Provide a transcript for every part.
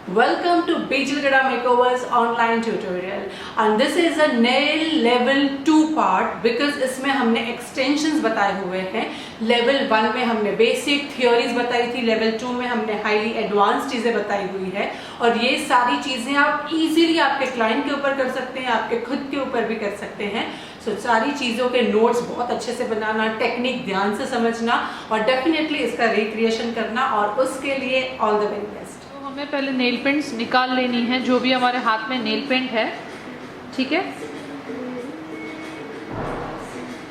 Welcome to Bijilgada Makeovers online tutorial and this is a nail level 2 part because इसमें हमने extensions बताए हुए हैं। लेवल 1 में हमने बेसिक थियोरीज बताई थी, लेवल 2 में हमने हाईली एडवांस चीज़ें बताई हुई है और ये सारी चीज़ें आप इजीली आपके क्लाइंट के ऊपर कर सकते हैं, आपके खुद के ऊपर भी कर सकते हैं। सारी चीज़ों के नोट्स बहुत अच्छे से बनाना, टेक्निक ध्यान से समझना और डेफिनेटली इसका रिक्रिएशन करना और उसके लिए ऑल द वेरी बेस्ट। हमें पहले नेल पेंट्स निकाल लेनी है, जो भी हमारे हाथ में नेल पेंट है। ठीक है,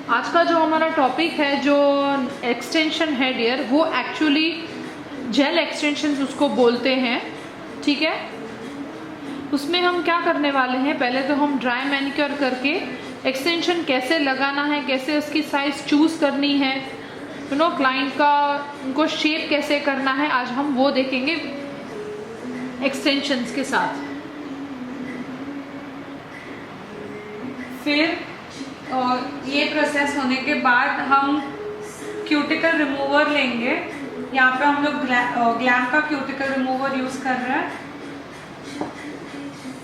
आज का जो हमारा टॉपिक है, जो एक्सटेंशन है डियर, वो एक्चुअली जेल एक्सटेंशन उसको बोलते हैं। ठीक है, उसमें हम क्या करने वाले हैं, पहले तो हम ड्राई मैनिक्योर करके एक्सटेंशन कैसे लगाना है, कैसे उसकी साइज चूज करनी है, क्लाइंट का उनको शेप कैसे करना है, आज हम वो देखेंगे एक्सटेंशंस के साथ। फिर ये प्रोसेस होने के बाद हम क्यूटिकल रिमूवर लेंगे। यहाँ पे हम लोग ग्लैम का क्यूटिकल रिमूवर यूज़ कर रहे हैं।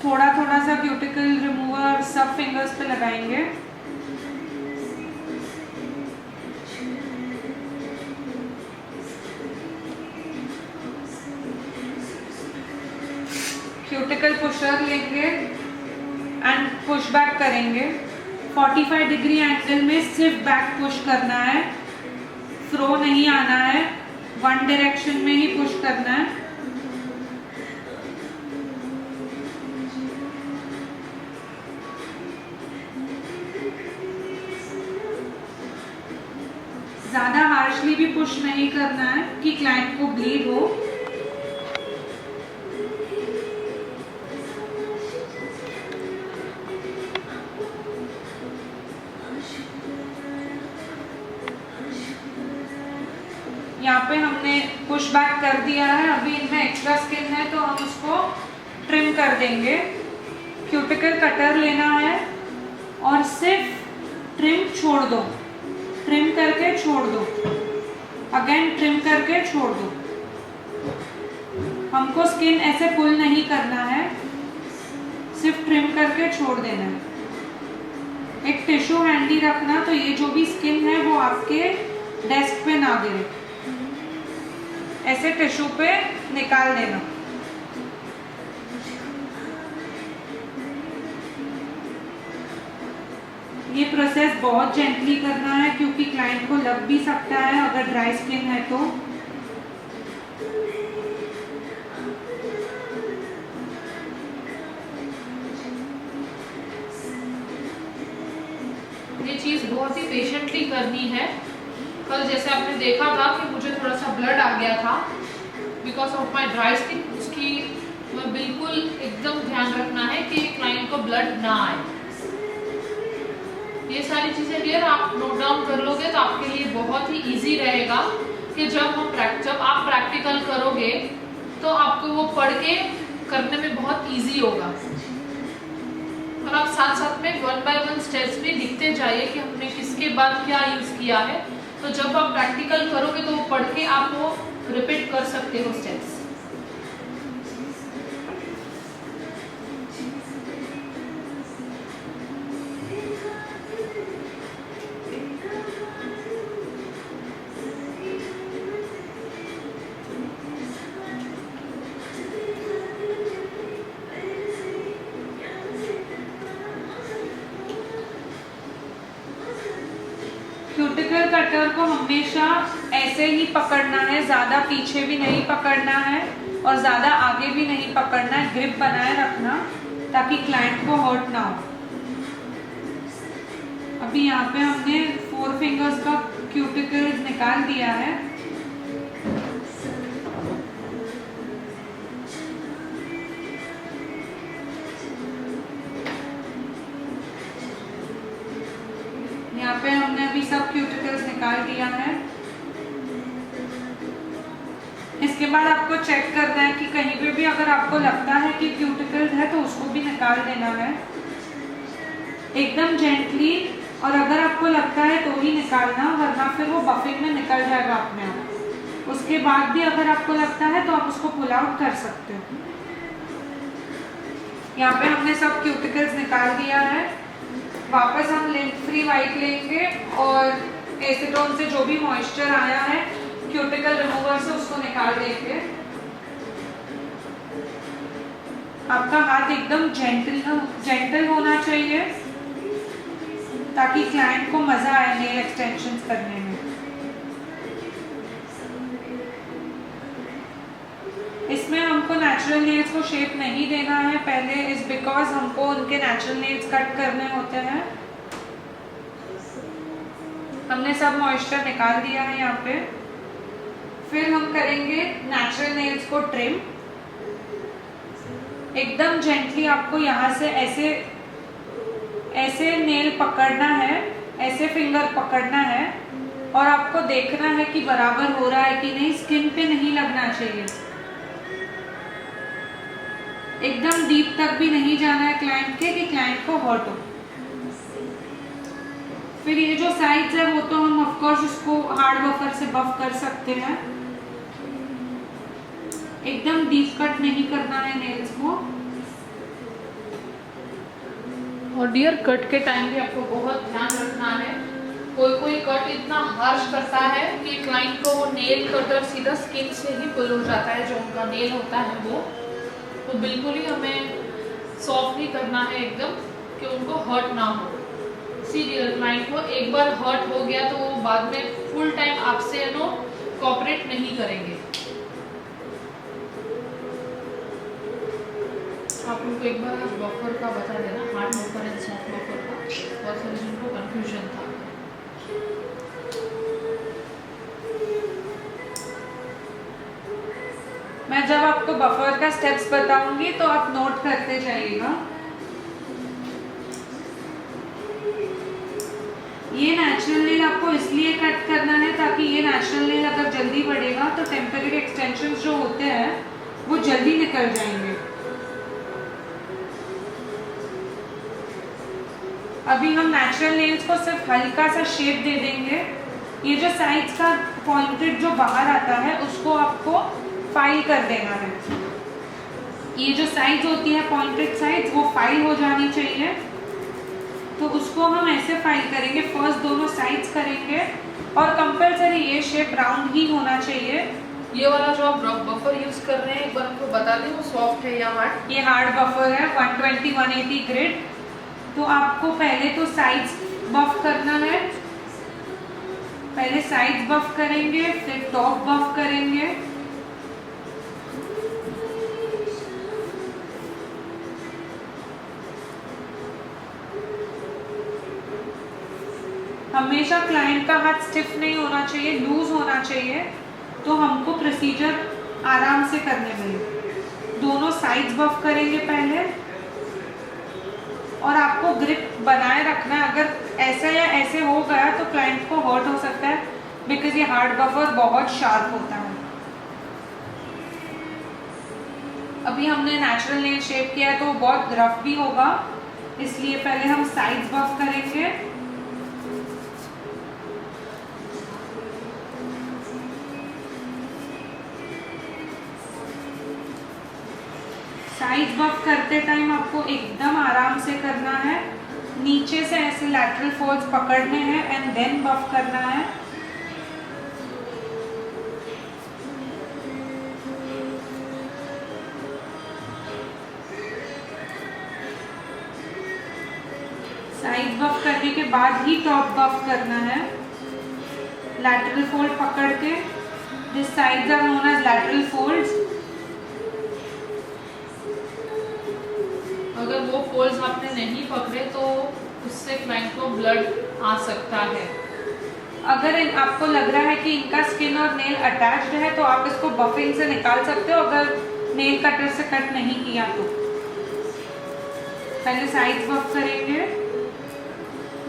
थोड़ा थोड़ा सा क्यूटिकल रिमूवर सब फिंगर्स पे लगाएंगे। क्यूटिकल पुशर लेंगे एंड पुश बैक करेंगे। 45 डिग्री एंगल में सिर्फ बैक पुश करना है, थ्रो नहीं आना है, वन डायरेक्शन में ही पुश करना है। ज़्यादा हार्शली भी पुश नहीं करना है कि क्लाइंट को ब्लीड हो। यहाँ पे हमने पुश बैक कर दिया है। अभी इनमें एक्स्ट्रा स्किन है तो हम उसको ट्रिम कर देंगे। क्यूटिकल कटर लेना है और सिर्फ ट्रिम छोड़ दो, ट्रिम करके छोड़ दो, अगेन ट्रिम करके छोड़ दो। हमको स्किन ऐसे पुल नहीं करना है, सिर्फ ट्रिम करके छोड़ देना है। एक टिश्यू हैंडी रखना, तो ये जो भी स्किन है वो आपके डेस्क पे ना गिरे, ऐसे टिश्यू पे निकाल देना। ये प्रोसेस बहुत जेंटली करना है क्योंकि क्लाइंट को लग भी सकता है अगर ड्राई स्किन है तो। ये चीज़ बहुत ही पेशेंटली करनी है। कल जैसे आपने देखा था कि मुझे थोड़ा सा ब्लड आ गया था because of my dry skin. उसकी मैं बिल्कुल एकदम ध्यान रखना है कि क्लाइंट को ब्लड ना आए। ये सारी चीज़ें डियर आप नोट डाउन कर लोगे तो आपके लिए बहुत ही इजी रहेगा कि जब आप प्रैक्टिकल करोगे तो आपको वो पढ़ के करने में बहुत इजी होगा। और आप साथ साथ में 1 by 1 स्टेप्स भी लिखते जाइए कि हमने किसके बाद क्या यूज़ किया है, तो जब आप प्रैक्टिकल करोगे तो वो पढ़ के आप वो रिपीट कर सकते हो स्टेप्स। क्यूटिकल कटर को हमेशा ऐसे ही पकड़ना है, ज़्यादा पीछे भी नहीं पकड़ना है और ज़्यादा आगे भी नहीं पकड़ना है। ग्रिप बनाए रखना ताकि क्लाइंट को हर्ट ना हो। अभी यहाँ पे हमने 4 फिंगर्स का क्यूटिकल निकाल दिया है। यहाँ पे हमने अभी सब क्यूटिकल्स निकाल दिया है। इसके बाद आपको चेक करना है कि कहीं पे भी अगर आपको लगता है कि क्यूटिकल्स है तो उसको भी निकाल देना है एकदम जेंटली। और अगर आपको लगता है तो ही निकालना, वरना फिर वो बफिंग में निकल जाएगा अपने आप। उसके बाद भी अगर आपको लगता है तो आप उसको पुल आउट कर सकते हो। यहाँ पे हमने सब क्यूटिकल्स निकाल दिया है। वापस हम लिंट फ्री वाइप लेंगे और एसीटोन से जो भी मॉइस्चर आया है क्यूटिकल रिमूवर से उसको निकाल देंगे। आपका हाथ एकदम जेंटल होना चाहिए ताकि क्लाइंट को मजा आए नेल एक्सटेंशंस करने में। इसमें हमको नेचुरल नेल्स को शेप नहीं देना है पहले, इज बिकॉज हमको उनके नेचुरल नेल्स कट करने होते हैं। हमने सब मॉइस्चर निकाल दिया है यहाँ पे। फिर हम करेंगे नेचुरल नेल्स को ट्रिम। एकदम जेंटली आपको यहाँ से ऐसे नेल पकड़ना है, ऐसे फिंगर पकड़ना है और आपको देखना है कि बराबर हो रहा है कि नहीं, स्किन पे नहीं लगना चाहिए। एकदम डीप तक भी नहीं जाना है क्लाइंट के कि क्लाइंट को हर्ट हो। फिर ये जो साइड्स है वो तो हम ऑफ कोर्स उसको हार्ड बफर से बफ कर सकते हैं। एकदम डीप कट नहीं करना है नेल्स को। और डियर, कट के टाइम भी आपको बहुत ध्यान रखना है। कोई कट इतना हार्श करता है कि क्लाइंट को वो नेल कटर सीधा स्किन से ही पुल हो जाता है, जो उनका नेल होता है वो। तो बिल्कुल ही हमें सॉफ्ट ही करना है एकदम, कि उनको हर्ट ना हो। सीरियल क्लाइंट को एक बार हर्ट हो गया तो वो बाद में फुल टाइम आपसे कोऑपरेट नहीं करेंगे। आप उनको एक बार बफर का बता देना, hard buffer and soft buffer का, बहुत सारे जिनको कंफ्यूजन था। मैं जब आपको बफर का स्टेप्स बताऊंगी तो आप नोट करते जाइएगा। ये नेचुरल नेल आपको इसलिए कट करना है ताकि ये नेचुरल नेल अगर जल्दी बढ़ेगा तो टेम्परेरी एक्सटेंशंस जो होते हैं वो जल्दी निकल जाएंगे। अभी हम नेचुरल नेल्स को सिर्फ हल्का सा शेप दे देंगे। ये जो साइड्स का पॉइंटेड जो बाहर आता है उसको आपको फाइल कर देना है। ये जो साइड्स होती है पॉइंटेड साइड्स वो फाइल हो जानी चाहिए, तो उसको हम ऐसे फाइल करेंगे। फर्स्ट दोनों साइड्स करेंगे और कंपलसरी ये शेप राउंड ही होना चाहिए। ये वाला जो आप बफर यूज कर रहे हैं एक बार हमको बता दें, वो सॉफ्ट है या हार्ड? ये हार्ड बफर है 120-180 ग्रेड। तो आपको पहले तो साइड्स बफ करना है। पहले साइड्स बफ करेंगे, फिर टॉप बफ करेंगे। हमेशा क्लाइंट का हाथ स्टिफ नहीं होना चाहिए, लूज होना चाहिए, तो हमको प्रोसीजर आराम से करने मिले। दोनों साइड्स बफ करेंगे पहले और आपको ग्रिप बनाए रखना है। अगर ऐसा या ऐसे हो गया तो क्लाइंट को हर्ट हो सकता है, बिकॉज ये हार्ड बफर बहुत शार्प होता है। अभी हमने नेचुरल नेल शेप किया है तो बहुत रफ भी होगा, इसलिए पहले हम साइड्स बफ करेंगे। साइड बफ करते टाइम आपको एकदम आराम से करना है। नीचे से ऐसे लैटरल फोल्ड्स पकड़ने हैं एंड देन बफ करना है। साइड बफ करने के बाद ही टॉप बफ करना है। लैटरल फोल्ड पकड़ के, this sides are known as lateral folds. अगर वो फोल्ड्स आपने नहीं पकड़े तो उससे क्लाइंट को ब्लड आ सकता है। अगर आपको लग रहा है कि इनका स्किन और नेल अटैच्ड है तो आप इसको बफिंग से निकाल सकते हो, अगर नेल कटर से कट नहीं किया तो। पहले साइड्स बफ करेंगे,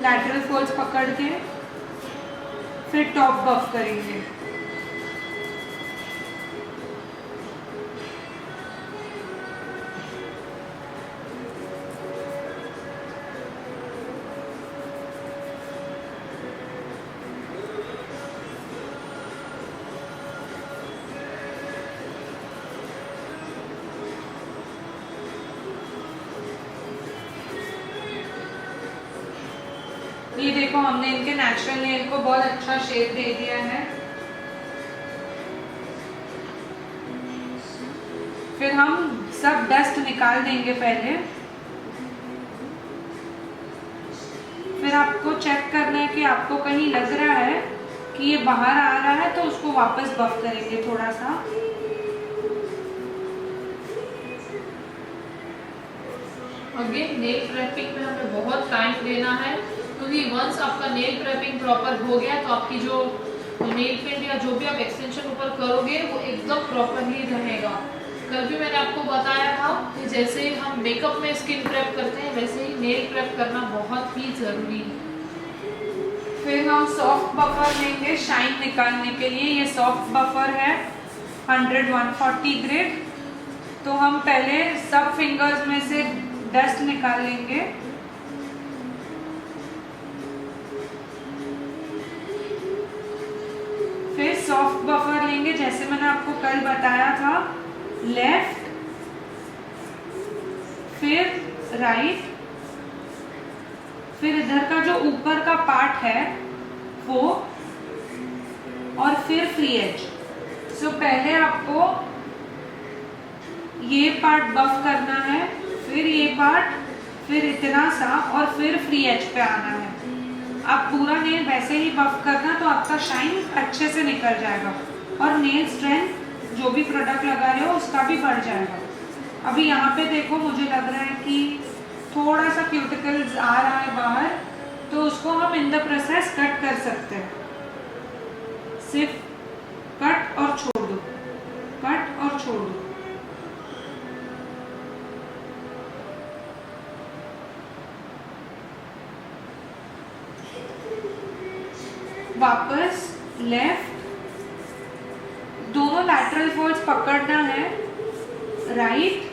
लैटरल फोल्ड्स पकड़ के, फिर टॉप बफ करेंगे। ये देखो हमने इनके नेचुरल नेल को बहुत अच्छा शेप दे दिया है। फिर हम सब डस्ट निकाल देंगे पहले। फिर आपको चेक करना है कि आपको कहीं लग रहा है कि ये बाहर आ रहा है तो उसको वापस बफ करेंगे थोड़ा सा। अगेन नेल प्रेपिंग में हमें बहुत टाइम लेना है, क्योंकि वंस आपका नेल प्रेपिंग प्रॉपर हो गया तो आपकी जो नेल पेंट या जो भी आप एक्सटेंशन ऊपर करोगे वो एकदम प्रॉपरली रहेगा। कल भी मैंने आपको बताया था कि जैसे हम मेकअप में स्किन प्रेप करते हैं वैसे ही नेल प्रेप करना बहुत ही ज़रूरी है। फिर हम सॉफ्ट बफर लेंगे शाइन निकालने के लिए। ये सॉफ्ट बफर है 100-140 ग्रेड। तो हम पहले सब फिंगर्स में से डस्ट निकाल लेंगे। फिर सॉफ्ट बफर लेंगे जैसे मैंने आपको कल बताया था, लेफ्ट फिर राइट, फिर इधर का जो ऊपर का पार्ट है वो, और फिर फ्री एज। सो पहले आपको ये पार्ट बफ करना है, फिर ये पार्ट, फिर इतना सा, और फिर फ्री एज पे आना है। आप पूरा नेल वैसे ही बफ करना तो आपका शाइन अच्छे से निकल जाएगा और नेल स्ट्रेंथ जो भी प्रोडक्ट लगा रहे हो उसका भी बढ़ जाएगा। अभी यहाँ पे देखो मुझे लग रहा है कि थोड़ा सा क्यूटिकल्स आ रहा है बाहर, तो उसको हम इन द प्रोसेस कट कर सकते हैं। सिर्फ कट और छोड़ दो, कट और छोड़ दो। वापस लेफ्ट, दोनों लैटरल फोल्ड्स पकड़ना है, राइट,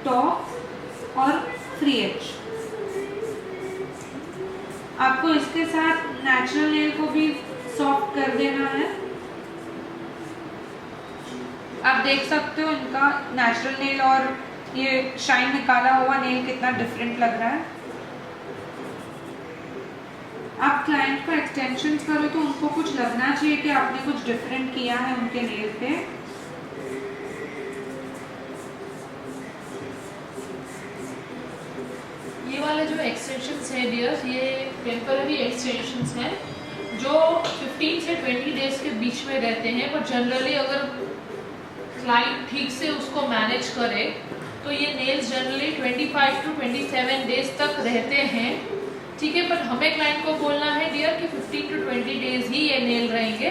टॉप और फ्री एज। आपको इसके साथ नेचुरल नेल को भी सॉफ्ट कर देना है। आप देख सकते हो इनका नेचुरल नेल और ये शाइन निकाला हुआ नेल कितना डिफरेंट लग रहा है। आप क्लाइंट को एक्सटेंशंस करो तो उनको कुछ लगना चाहिए कि आपने कुछ डिफरेंट किया है उनके नेल पे। ये वाले जो एक्सटेंशंस है डियर्स, ये टेम्पररी एक्सटेंशंस हैं जो 15 से 20 डेज के बीच में रहते हैं, पर जनरली अगर क्लाइंट ठीक से उसको मैनेज करे तो ये नेल्स जनरली 25 to 27 डेज तक रहते हैं। ठीक है, पर हमें क्लाइंट को बोलना है डियर कि 15 to 20 डेज ही ये नेल रहेंगे।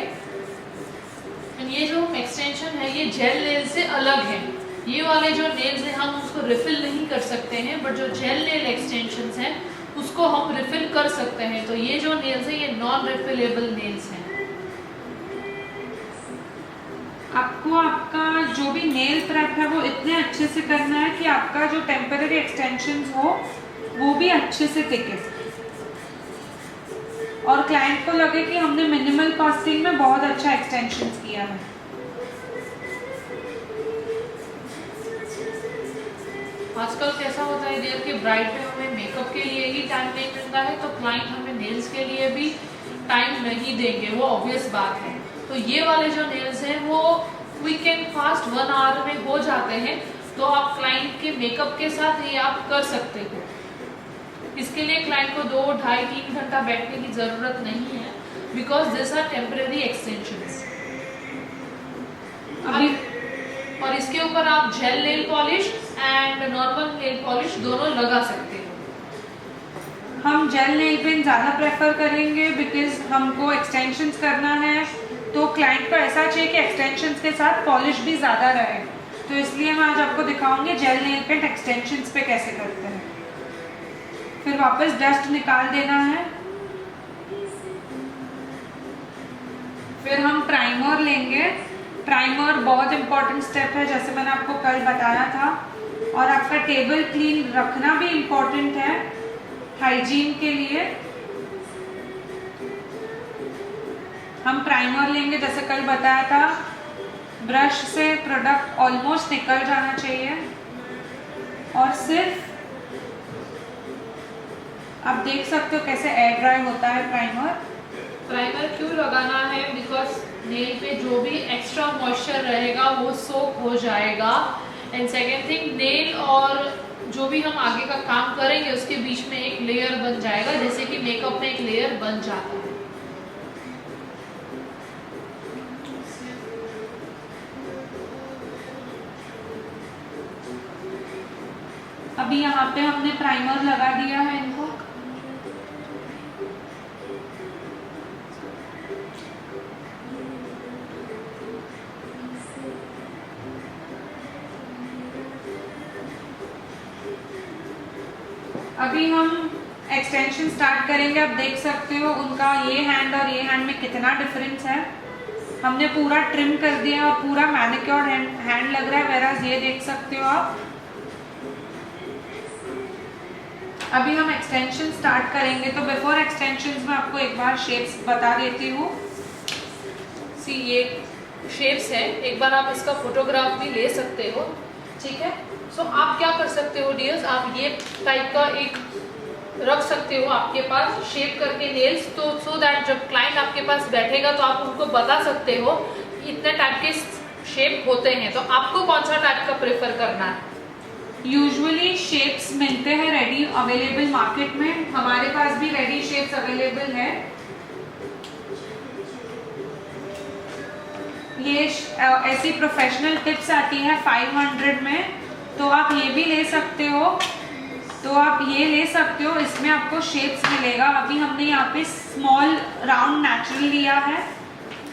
एंड ये जो एक्सटेंशन है ये जेल नेल से अलग है। ये वाले जो नेल्स हैं हम उसको रिफिल नहीं कर सकते हैं, बट जो जेल नेल एक्सटेंशंस हैं उसको हम रिफिल कर सकते हैं। तो ये जो नेल्स हैं ये नॉन रिफिलेबल नेल्स हैं। आपको आपका जो भी नेल प्रेप है वो इतने अच्छे से करना है कि आपका जो टेम्पररी एक्सटेंशंस हो वो भी अच्छे से टिके और क्लाइंट को लगे कि हमने मिनिमल कॉस्टिंग में बहुत अच्छा एक्सटेंशंस किया है। आजकल कैसा होता है डियर कि ब्राइड में हमें मेकअप के लिए ही टाइम नहीं मिलता है, तो क्लाइंट हमें नेल्स के लिए भी टाइम नहीं देंगे, वो ऑब्वियस बात है। तो ये वाले जो नेल्स हैं वो क्विक एंड फास्ट 1 आवर में हो जाते हैं, तो आप क्लाइंट के मेकअप के साथ ये आप कर सकते हो। इसके लिए क्लाइंट को 2, 2.5, 3 घंटा बैठने की जरूरत नहीं है, because this are temporary extensions. अभी और इसके ऊपर आप gel nail polish and normal nail polish दोनों लगा सकते हो। हम जेल नेल पेन ज़्यादा प्रेफर करेंगे बिकॉज हमको एक्सटेंशंस करना है, तो क्लाइंट को ऐसा चाहिए कि एक्सटेंशंस के साथ पॉलिश भी ज़्यादा रहे, तो इसलिए मैं आज आपको दिखाऊंगी जेल नेल पेंट एक्सटेंशंस पे कैसे करते हैं। फिर वापस डस्ट निकाल देना है। फिर हम प्राइमर लेंगे। प्राइमर बहुत इंपॉर्टेंट स्टेप है, जैसे मैंने आपको कल बताया था, और आपका टेबल क्लीन रखना भी इम्पॉर्टेंट है हाइजीन के लिए। हम प्राइमर लेंगे, जैसे कल बताया था, ब्रश से प्रोडक्ट ऑलमोस्ट निकल जाना चाहिए और सिर्फ आप देख सकते हो कैसे एयर ड्राई होता है प्राइमर। प्राइमर क्यों लगाना है? बिकॉज नेल पे जो भी एक्स्ट्रा मॉइस्चर रहेगा वो सोक हो जाएगा। एंड सेकेंड थिंग, नेल और जो भी हम आगे का काम करेंगे उसके बीच में एक लेयर बन जाएगा, जैसे कि मेकअप में एक लेयर बन जाता है। अभी यहाँ पे हमने प्राइमर लगा दिया है इनको। अभी हम एक्सटेंशन स्टार्ट करेंगे। आप देख सकते हो उनका ये हैंड और ये हैंड में कितना डिफरेंस है। हमने पूरा ट्रिम कर दिया और पूरा मैनिक्योर्ड हैंड लग रहा है, वेराज ये देख सकते हो आप। अभी हम एक्सटेंशन स्टार्ट करेंगे, तो बिफोर एक्सटेंशंस में आपको एक बार शेप्स बता देती हूँ। सी ये शेप्स है, एक बार आप इसका फोटोग्राफ भी ले सकते हो, ठीक है। सो आप क्या कर सकते हो डियर्स, आप ये टाइप का एक रख सकते हो आपके पास शेप करके नेल्स, तो सो दैट जब क्लाइंट आपके पास बैठेगा तो आप उनको बता सकते हो इतने टाइप के शेप होते हैं, तो आपको कौन सा टाइप का प्रेफर करना है। यूजुअली शेप्स मिलते हैं रेडी अवेलेबल मार्केट में, हमारे पास भी रेडी शेप्स अवेलेबल है। ये ऐसी प्रोफेशनल टिप्स आती है 500 में, तो आप ये भी ले सकते हो, तो आप ये ले सकते हो, इसमें आपको शेप्स मिलेगा। अभी हमने यहाँ पे स्मॉल राउंड नेचुरल लिया है,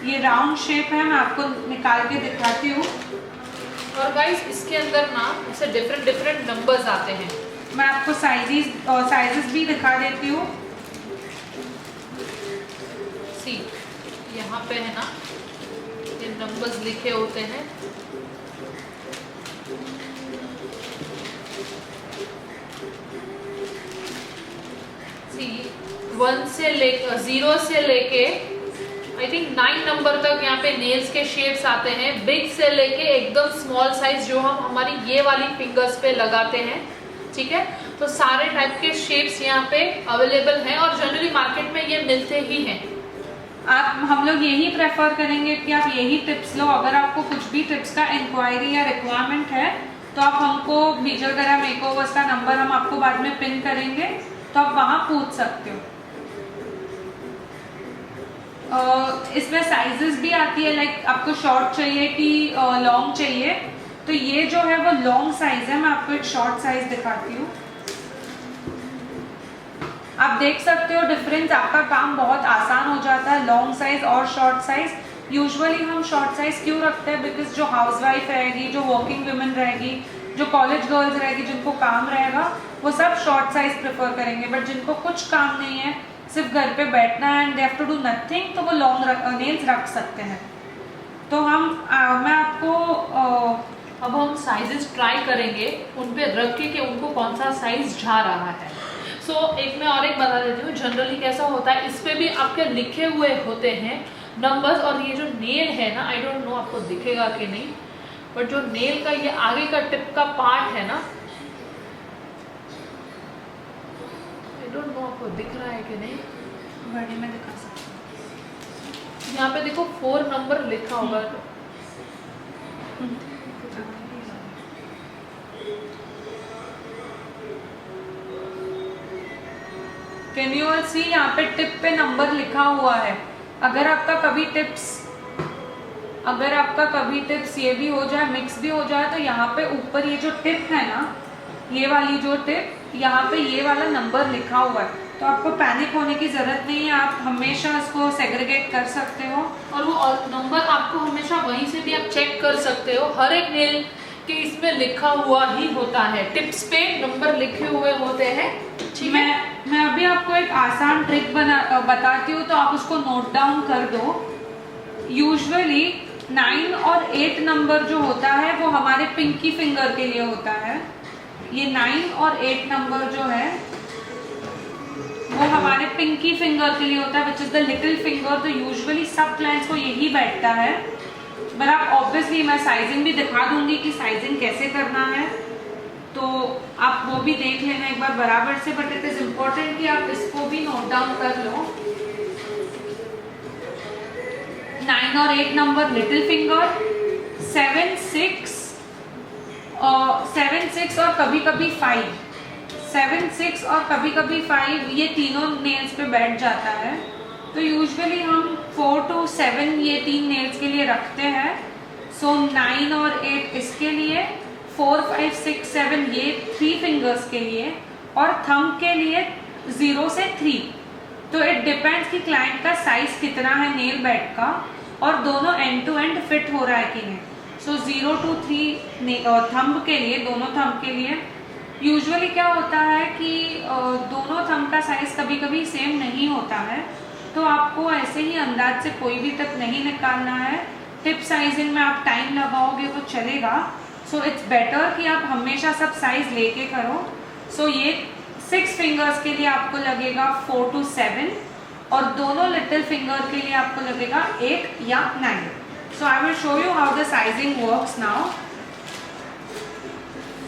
ये राउंड शेप है, मैं आपको निकाल के दिखाती हूँ। और गाइस इसके अंदर ना ऐसे डिफरेंट नंबर्स आते हैं, मैं आपको साइजेस भी दिखा देती हूँ। सी यहाँ पे है ना ये नंबर्स लिखे होते हैं, सी 1 से लेकर 0 से लेके आई थिंक 9 नंबर तक यहाँ पे नेल्स के शेप्स आते हैं, बिग से लेके एकदम स्मॉल साइज जो हम हमारी ये वाली फिंगर्स पे लगाते हैं, ठीक है। तो सारे टाइप के शेप्स यहाँ पे अवेलेबल हैं और जनरली मार्केट में ये मिलते ही हैं। हम लोग यही प्रेफर करेंगे कि आप यही टिप्स लो। अगर आपको कुछ भी टिप्स का इंक्वायरी या रिक्वायरमेंट है तो आप हमको बीजलगरा मेकओवर्स का नंबर हम आपको बाद में पिन करेंगे, तो आप वहाँ पूछ सकते हो। इसमें साइजेस भी आती है, लाइक आपको शॉर्ट चाहिए कि लॉन्ग चाहिए, तो ये जो है वो लॉन्ग साइज है। मैं आपको एक शॉर्ट साइज दिखाती हूँ, आप देख सकते हो डिफरेंस, आपका काम बहुत आसान हो जाता है लॉन्ग साइज और शॉर्ट साइज। यूजुअली हम शॉर्ट साइज क्यों रखते हैं, बिकॉज जो हाउसवाइफ रहेगी, जो वर्किंग वुमेन रहेगी, जो कॉलेज गर्ल्स रहेगी, जिनको काम रहेगा, वो सब शॉर्ट साइज प्रेफर करेंगे। बट जिनको कुछ काम नहीं है, सिर्फ घर पे बैठना है and they have to do nothing, तो वो लॉन्ग नेल्स रख सकते हैं। तो मैं आपको अब हम साइजेस ट्राई करेंगे उन पे रख के कि उनको कौन सा साइज जा रहा है। एक मैं और एक बता देती हूँ, जनरली कैसा होता है, इस पे भी आपके लिखे हुए होते हैं नंबर्स, और ये जो नेल है ना, आई डोंट नो आपको दिखेगा कि नहीं, बट जो नेल का ये आगे का टिप का पार्ट है ना, आई डोंट नो आपको दिख रहा है कि नहीं, बड़े में दिखा सकते हैं। यहाँ पे देखो 4 नंबर लिखा होगा, कैन यू ऑल सी, यहाँ पे टिप पे नंबर लिखा हुआ है। अगर आपका कभी टिप्स ये भी हो जाए, मिक्स भी हो जाए, तो यहाँ पे ऊपर ये जो टिप है ना, ये वाली जो टिप, यहाँ पे ये वाला नंबर लिखा हुआ है, तो आपको पैनिक होने की जरूरत नहीं है। आप हमेशा इसको सेग्रीगेट कर सकते हो, और वो नंबर आपको हमेशा वहीं से भी आप चेक कर सकते हो। हर एक नेल के इसमें लिखा हुआ ही होता है, टिप्स पे नंबर लिखे हुए होते हैं, ठीक है। मैं अभी आपको एक आसान ट्रिक बताती हूँ, तो आप उसको नोट डाउन कर दो। यूजुअली 9 और 8 नंबर जो होता है वो हमारे पिंकी फिंगर के लिए होता है। ये 9 और 8 नंबर जो है वो हमारे पिंकी फिंगर के लिए होता है, which is the little finger. तो यूजुअली सब क्लाइंट्स को यही बैठता है, बट आप ऑब्वियसली मैं साइजिंग भी दिखा दूंगी कि साइजिंग कैसे करना है। तो आप वो भी देख लेना एक बार बराबर से, बट इट इज इम्पोर्टेंट कि आप इसको भी नोट डाउन कर लो। 9 और 8 नंबर लिटिल फिंगर, 7, 6 और कभी कभी 5, 7, 6 और कभी कभी 5 ये तीनों नेल्स पे बैठ जाता है। तो यूजुअली हम 4 to 7 ये 3 नेल्स के लिए रखते हैं। सो 9 और 8 इसके लिए, 4, 5, 6, 7 ये 3 फिंगर्स के लिए, और थंब के लिए 0 से 3। तो इट डिपेंड्स कि क्लाइंट का साइज कितना है नेल बेड का, और दोनों एंड टू एंड फिट हो रहा है कि नहीं। सो 0 to 3 थंब के लिए, दोनों थंब के लिए यूजुअली क्या होता है कि दोनों थंब का साइज कभी कभी सेम नहीं होता है, तो आपको ऐसे ही अंदाज से कोई भी तक नहीं निकालना है। टिप साइजिंग में आप टाइम लगाओगे तो चलेगा। सो इट्स बेटर कि आप हमेशा सब साइज लेके करो। सो ये 6 फिंगर्स के लिए आपको लगेगा 4 to 7, और दोनों लिटिल फिंगर के लिए आपको लगेगा 8 या 9। So I will show you how the sizing works now.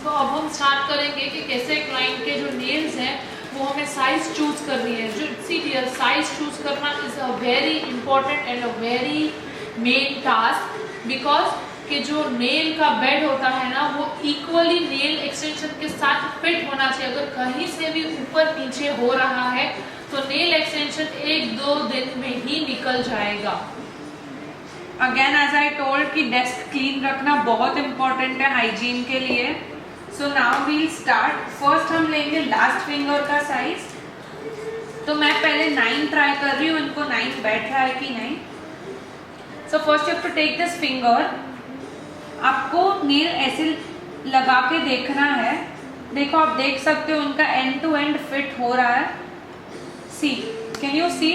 तो अब हम स्टार्ट करेंगे कि कैसे क्लाइंट के जो नेल्स हैं वो हमें साइज चूज करनी है। जो सी डियर, साइज चूज करना is a very important and a very main task, because कि जो नेल का बेड होता है ना वो इक्वली नेल एक्सटेंशन के साथ फिट होना चाहिए। अगर कहीं से भी ऊपर नीचे हो रहा है तो नेल एक्सटेंशन 1-2 दिन में ही निकल जाएगा। अगेन एज आई टोल्ड कि डेस्क क्लीन रखना बहुत इंपॉर्टेंट है हाइजीन के लिए। So now we'll start. First हम लेंगे लास्ट फिंगर का साइज। तो मैं पहले 9 ट्राई कर रही हूँ, इनको 9 बैठ रहा है कि नहीं। So first you have to take this finger. आपको नेल ऐसे लगा के देखना है। देखो, आप देख सकते हो उनका एंड टू एंड फिट हो रहा है। See, can you see?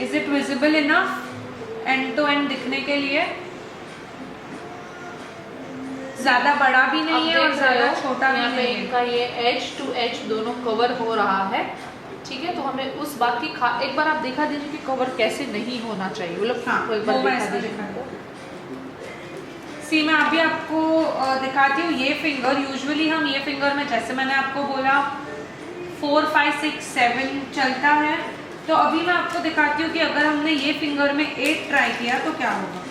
Is it visible enough end to end दिखने के लिए? ज्यादा बड़ा भी नहीं है और ज्यादा छोटा भी नहीं है। इनका ये एज टू एज दोनों कवर हो रहा है, ठीक है। तो हमें उस बात की एक बार आप दिखा दीजिए कि कवर कैसे नहीं होना चाहिए, मतलब हाँ, एक बार वो दिखा दीजिए। सी, मैं अभी आपको दिखाती हूँ। ये फिंगर यूजुअली हम ये फिंगर में, जैसे मैंने आपको बोला 4, 5, 6, 7 चलता है। तो अभी मैं आपको दिखाती हूँ कि अगर हमने ये फिंगर में 8 ट्राई किया तो क्या होगा।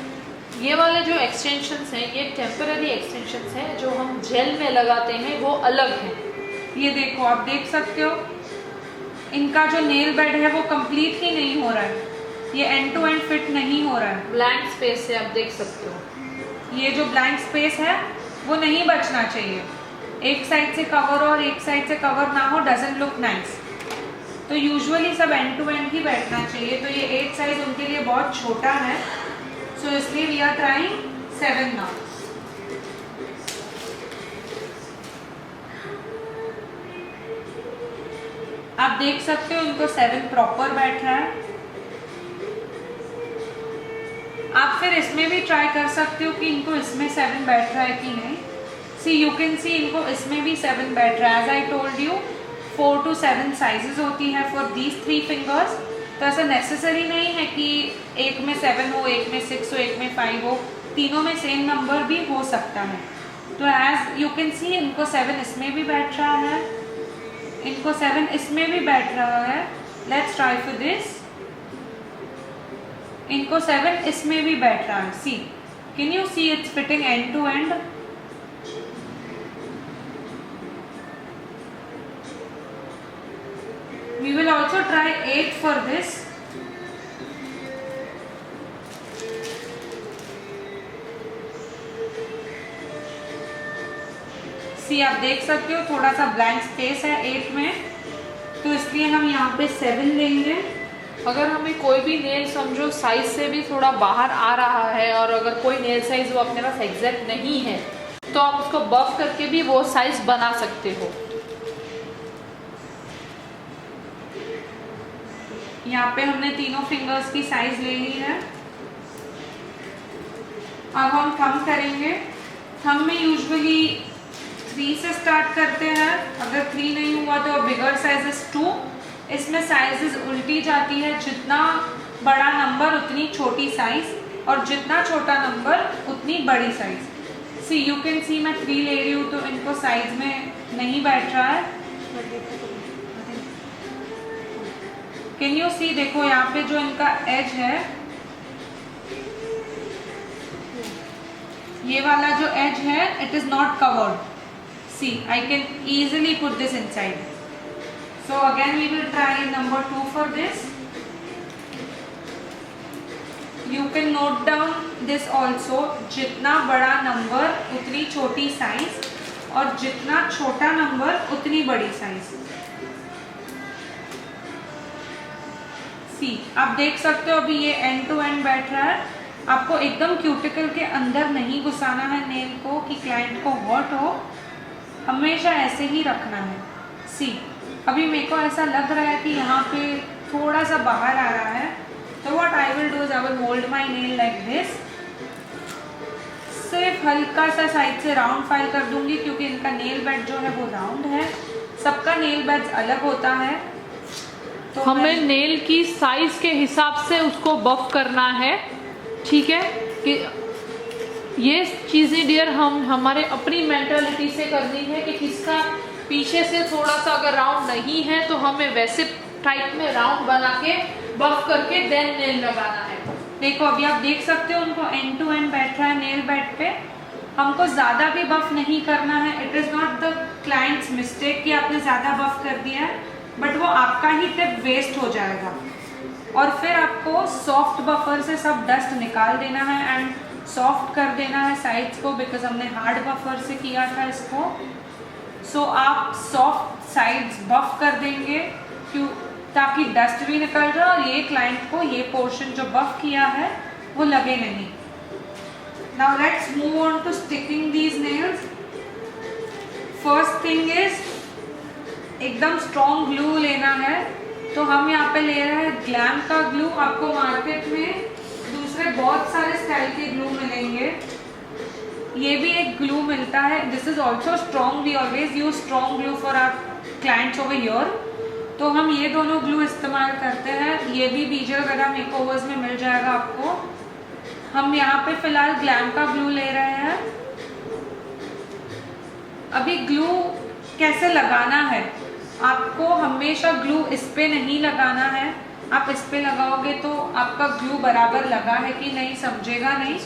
ये वाले जो एक्सटेंशंस हैं ये टेम्पररी एक्सटेंशंस हैं, जो हम जेल में लगाते हैं वो अलग हैं। ये देखो, आप देख सकते हो इनका जो नेल बेड है वो कंप्लीट ही नहीं हो रहा है, ये एंड टू एंड फिट नहीं हो रहा है। ब्लैंक स्पेस है, आप देख सकते हो। ये जो ब्लैंक स्पेस है वो नहीं बचना चाहिए। एक साइड से कवर और एक साइड से कवर ना हो, डजंट लुक नाइस। तो यूजुअली सब एंड टू एंड ही बैठना चाहिए। तो ये 8 साइज उनके लिए बहुत छोटा है, सो इसलिए वी आर ट्राइंग 7 नाउ। आप देख सकते हो इनको 7 प्रॉपर बैठ रहा है। आप फिर इसमें भी ट्राई कर सकते हो कि इनको इसमें 7 बैठ रहा है कि नहीं। सी, यू कैन सी इनको इसमें भी 7 बैठ रहा है। As I told you 4 to 7 sizes होती है फॉर दीज 3 फिंगर्स। तो ऐसा नेसेसरी नहीं है कि एक में 7 हो, एक में 6 हो, एक में 5 हो। तीनों में सेम नंबर भी हो सकता है। तो एज यू कैन सी इनको 7 इसमें भी बैठ रहा है, इनको 7 इसमें भी बैठ रहा है। Let's try for this. इनको 7 इसमें भी बैठ रहा है। See, can you see it's fitting end to end? We will also try 8 for this. See, आप देख सकते हो थोड़ा सा ब्लैंक स्पेस है 8 में, तो इसलिए हम यहाँ पे 7 लेंगे। अगर हमें कोई भी नेल समझो साइज से भी थोड़ा बाहर आ रहा है, और अगर कोई नेल साइज वो अपने पास एग्जैक्ट नहीं है, तो आप उसको बफ करके भी वो साइज बना सकते हो। यहाँ पे हमने तीनों फिंगर्स की साइज ले ली है। अब हम थंब करेंगे। थंब में यूजुअली 3 से स्टार्ट करते हैं। अगर 3 नहीं हुआ तो बिगर साइज इज 2। इसमें साइजेस उल्टी जाती है, जितना बड़ा नंबर उतनी छोटी साइज, और जितना छोटा नंबर उतनी बड़ी size. See you can see मैं 3 ले रही हूँ तो इनको साइज में नहीं बैठ रहा है। कैन यू सी, देखो यहाँ पे जो इनका एज है, ये वाला जो एज है it is not covered. See I can easily put this inside. So again we will try number 2 for this. You can note down this also, जितना बड़ा नंबर उतनी छोटी साइज और जितना छोटा नंबर उतनी बड़ी साइज। सी आप देख सकते हो अभी ये एंड टू एंड बैठ रहा है। आपको एकदम क्यूटिकल के अंदर नहीं घुसाना है नेल को कि क्लाइंट को हॉट हो, हमेशा ऐसे ही रखना है। सी अभी मेरे को ऐसा लग रहा है कि यहाँ पे थोड़ा सा बाहर आ रहा है, तो what I will do is I will hold my nail like this. सिर्फ हल्का सा साइड से राउंड फाइल कर दूंगी क्योंकि इनका नेल बेड जो है वो राउंड है, सबका नेल बेड अलग होता है। तो हमें नेल की साइज के हिसाब से उसको बफ करना है, ठीक है। कि ये चीज़ें डियर हम हमारे अपनी मेंटालिटी से करनी है कि किसका पीछे से थोड़ा सा अगर राउंड नहीं है तो हमें वैसे टाइप में राउंड बना के बफ करके देन नेल लगाना है। देखो अभी आप देख सकते हो उनको एंड टू एंड बैठ रहा है नेल बेड पे। हमको ज़्यादा भी बफ नहीं करना है। It is not the clients mistake कि आपने ज़्यादा बफ कर दिया है, बट वो आपका ही टिप वेस्ट हो जाएगा और फिर आपको सॉफ्ट बफर से सब डस्ट निकाल देना है एंड सॉफ्ट कर देना है साइड्स को, बिकॉज हमने हार्ड बफर से किया था इसको। सो आप सॉफ्ट साइड्स बफ कर देंगे क्यों, ताकि डस्ट भी निकल जाए और ये क्लाइंट को ये पोर्शन जो बफ किया है वो लगे नहीं। Now let's move on to sticking these nails. First thing is एकदम स्ट्रॉन्ग ग्लू लेना है। तो हम यहाँ पे ले रहे हैं ग्लैम का ग्लू। आपको मार्केट में दूसरे बहुत सारे स्टाइल के ग्लू मिलेंगे, ये भी एक ग्लू मिलता है। This is also strong, we always use strong glue for our clients over here. तो हम ये दोनों ग्लू इस्तेमाल करते हैं। ये भी बीजे वगैरह मेकओवर्स में मिल जाएगा आपको। हम यहाँ पे फिलहाल ग्लैम का ग्लू ले रहे हैं। अभी ग्लू कैसे लगाना है, आपको हमेशा ग्लू इस पे नहीं लगाना है। आप इस पे लगाओगे तो आपका ग्लू बराबर लगा है कि नहीं समझेगा नहीं।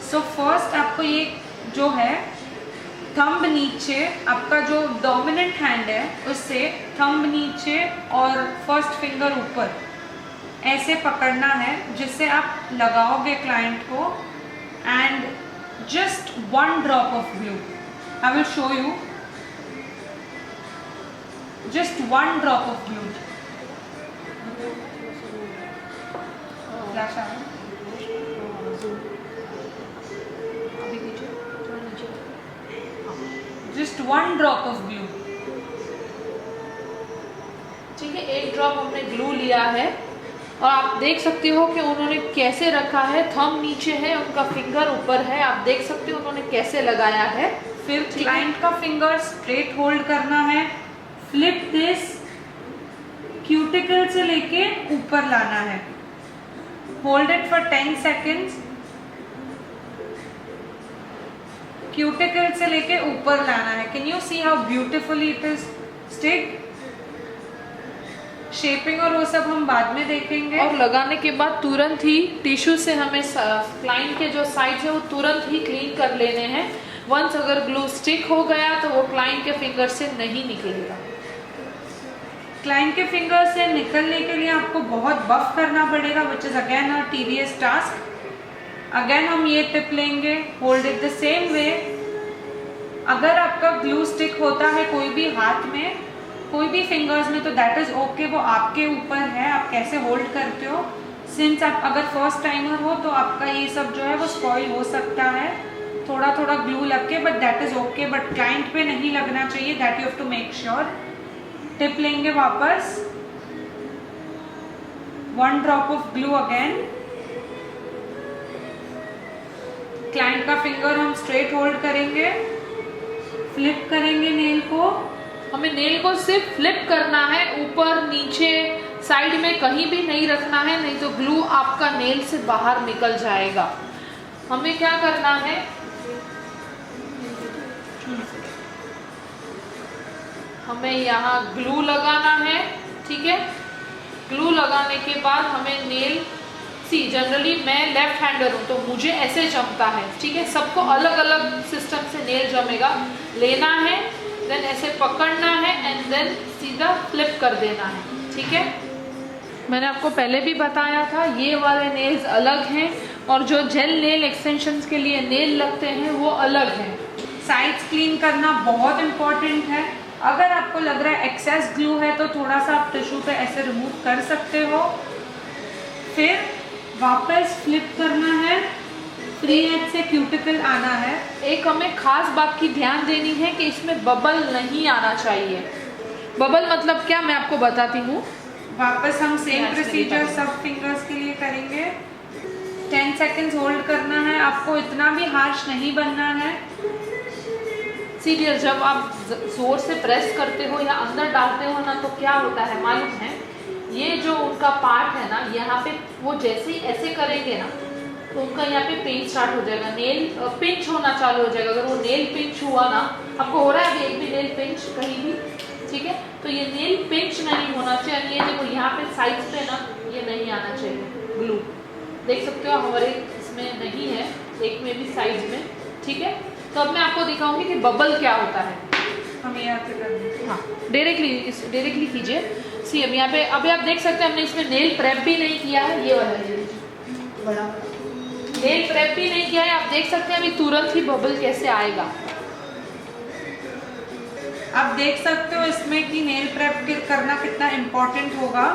सो फर्स्ट आपको ये जो है थंब नीचे, आपका जो डोमिनेंट हैंड है उससे थंब नीचे और फर्स्ट फिंगर ऊपर ऐसे पकड़ना है, जिससे आप लगाओगे क्लाइंट को। And just 1 drop of glue, I will show you. Just 1 drop of glue. Flash out. Just 1 drop of glue. ठीक है, 1 ड्रॉप हमने ग्लू लिया है और आप देख सकते हो कि उन्होंने कैसे रखा है। थंब नीचे है, उनका फिंगर ऊपर है। आप देख सकते हो उन्होंने कैसे लगाया है। फिर क्लाइंट का फिंगर स्ट्रेट होल्ड करना है। फ्लिप दिस, क्यूटिकल से लेके ऊपर लाना है। Hold it for 10 seconds. Cuticle से लेके ऊपर लाना है। Can you see how beautifully it is stick. Shaping और वो सब हम बाद में देखेंगे। और लगाने के बाद तुरंत ही टिश्यू से हमें क्लाइंट के जो साइड है वो तुरंत ही क्लीन कर लेने हैं। वंस अगर ग्लू स्टिक हो गया तो वो क्लाइंट के फिंगर से नहीं निकलेगा। क्लाइंट के फिंगर से निकलने के लिए आपको बहुत बफ करना पड़ेगा, which is again a tedious task. Again हम ये टिप लेंगे, hold it the same way. अगर आपका ग्लू स्टिक होता है कोई भी हाथ में, कोई भी फिंगर्स में, तो दैट इज ओके, वो आपके ऊपर है, आप कैसे होल्ड करते हो। सिंस आप अगर फर्स्ट टाइमर हो तो आपका ये सब जो है वो स्पॉइल हो सकता है, थोड़ा थोड़ा ग्लू लग के, but that is okay. But client पे नहीं लगना चाहिए, that you have to make sure. Tip लेंगे वापस, 1 drop of glue again. Client का फिंगर हम स्ट्रेट होल्ड करेंगे, फ्लिप करेंगे नेल को। हमें नेल को सिर्फ फ्लिप करना है, ऊपर नीचे साइड में कहीं भी नहीं रखना है, नहीं तो ग्लू आपका नेल से बाहर निकल जाएगा। हमें क्या करना है, हमें यहाँ ग्लू लगाना है, ठीक है। ग्लू लगाने के बाद हमें नेल, जनरली मैं लेफ्ट हैंडर हूँ तो मुझे ऐसे जमता है, ठीक है। सबको अलग अलग सिस्टम से नेल जमेगा। लेना है, देन ऐसे पकड़ना है एंड देन सीधा फ्लिप कर देना है, ठीक है। मैंने आपको पहले भी बताया था ये वाले नेल्स अलग हैं और जो जेल नेल एक्सटेंशंस के लिए नेल लगते हैं वो अलग हैं। साइड्स क्लीन करना बहुत इम्पॉर्टेंट है। अगर आपको लग रहा है एक्सेस ग्लू है तो थोड़ा सा आप टिश्यू पे ऐसे रिमूव कर सकते हो, फिर वापस फ्लिप करना है, फ्री एज से क्यूटिकल आना है। एक हमें खास बात की ध्यान देनी है कि इसमें बबल नहीं आना चाहिए। बबल मतलब क्या, मैं आपको बताती हूँ। वापस हम सेम प्रोसीजर सब फिंगर्स के लिए करेंगे। 10 सेकेंड्स होल्ड करना है, आपको इतना भी हार्श नहीं बनना है। सीरियर जब आप जोर से प्रेस करते हो या अंदर डालते हो ना तो क्या होता है मालूम है, ये जो उनका पार्ट है ना यहाँ पे, वो जैसे ही ऐसे करेंगे ना तो उनका यहाँ पे पेन स्टार्ट हो जाएगा, नेल पिंच होना चालू हो जाएगा। अगर वो नेल पिंच हुआ ना, आपको हो रहा है अभी एक भी नेल पिंच कहीं भी, ठीक है, तो ये नेल पिंच नहीं होना चाहिए। ये देखो यहाँ पे साइड पे ना ये नहीं आना चाहिए ग्लू, देख सकते हो हमारे इसमें नहीं है, एक में भी साइड में, ठीक है। तो अब मैं आपको दिखाऊंगी कि बबल क्या होता है। हम यहाँ पे कर देंगे, हाँ डायरेक्टली कीजिए। सी अब यहाँ पे अभी आप देख सकते हैं हमने इसमें नेल प्रेप भी नहीं किया है, ये वाला बड़ा नेल प्रेप भी नहीं किया है। आप देख सकते हैं अभी तुरंत ही बबल कैसे आएगा। आप देख सकते हो इसमें कि नेल प्रेप करना कितना इम्पोर्टेंट होगा।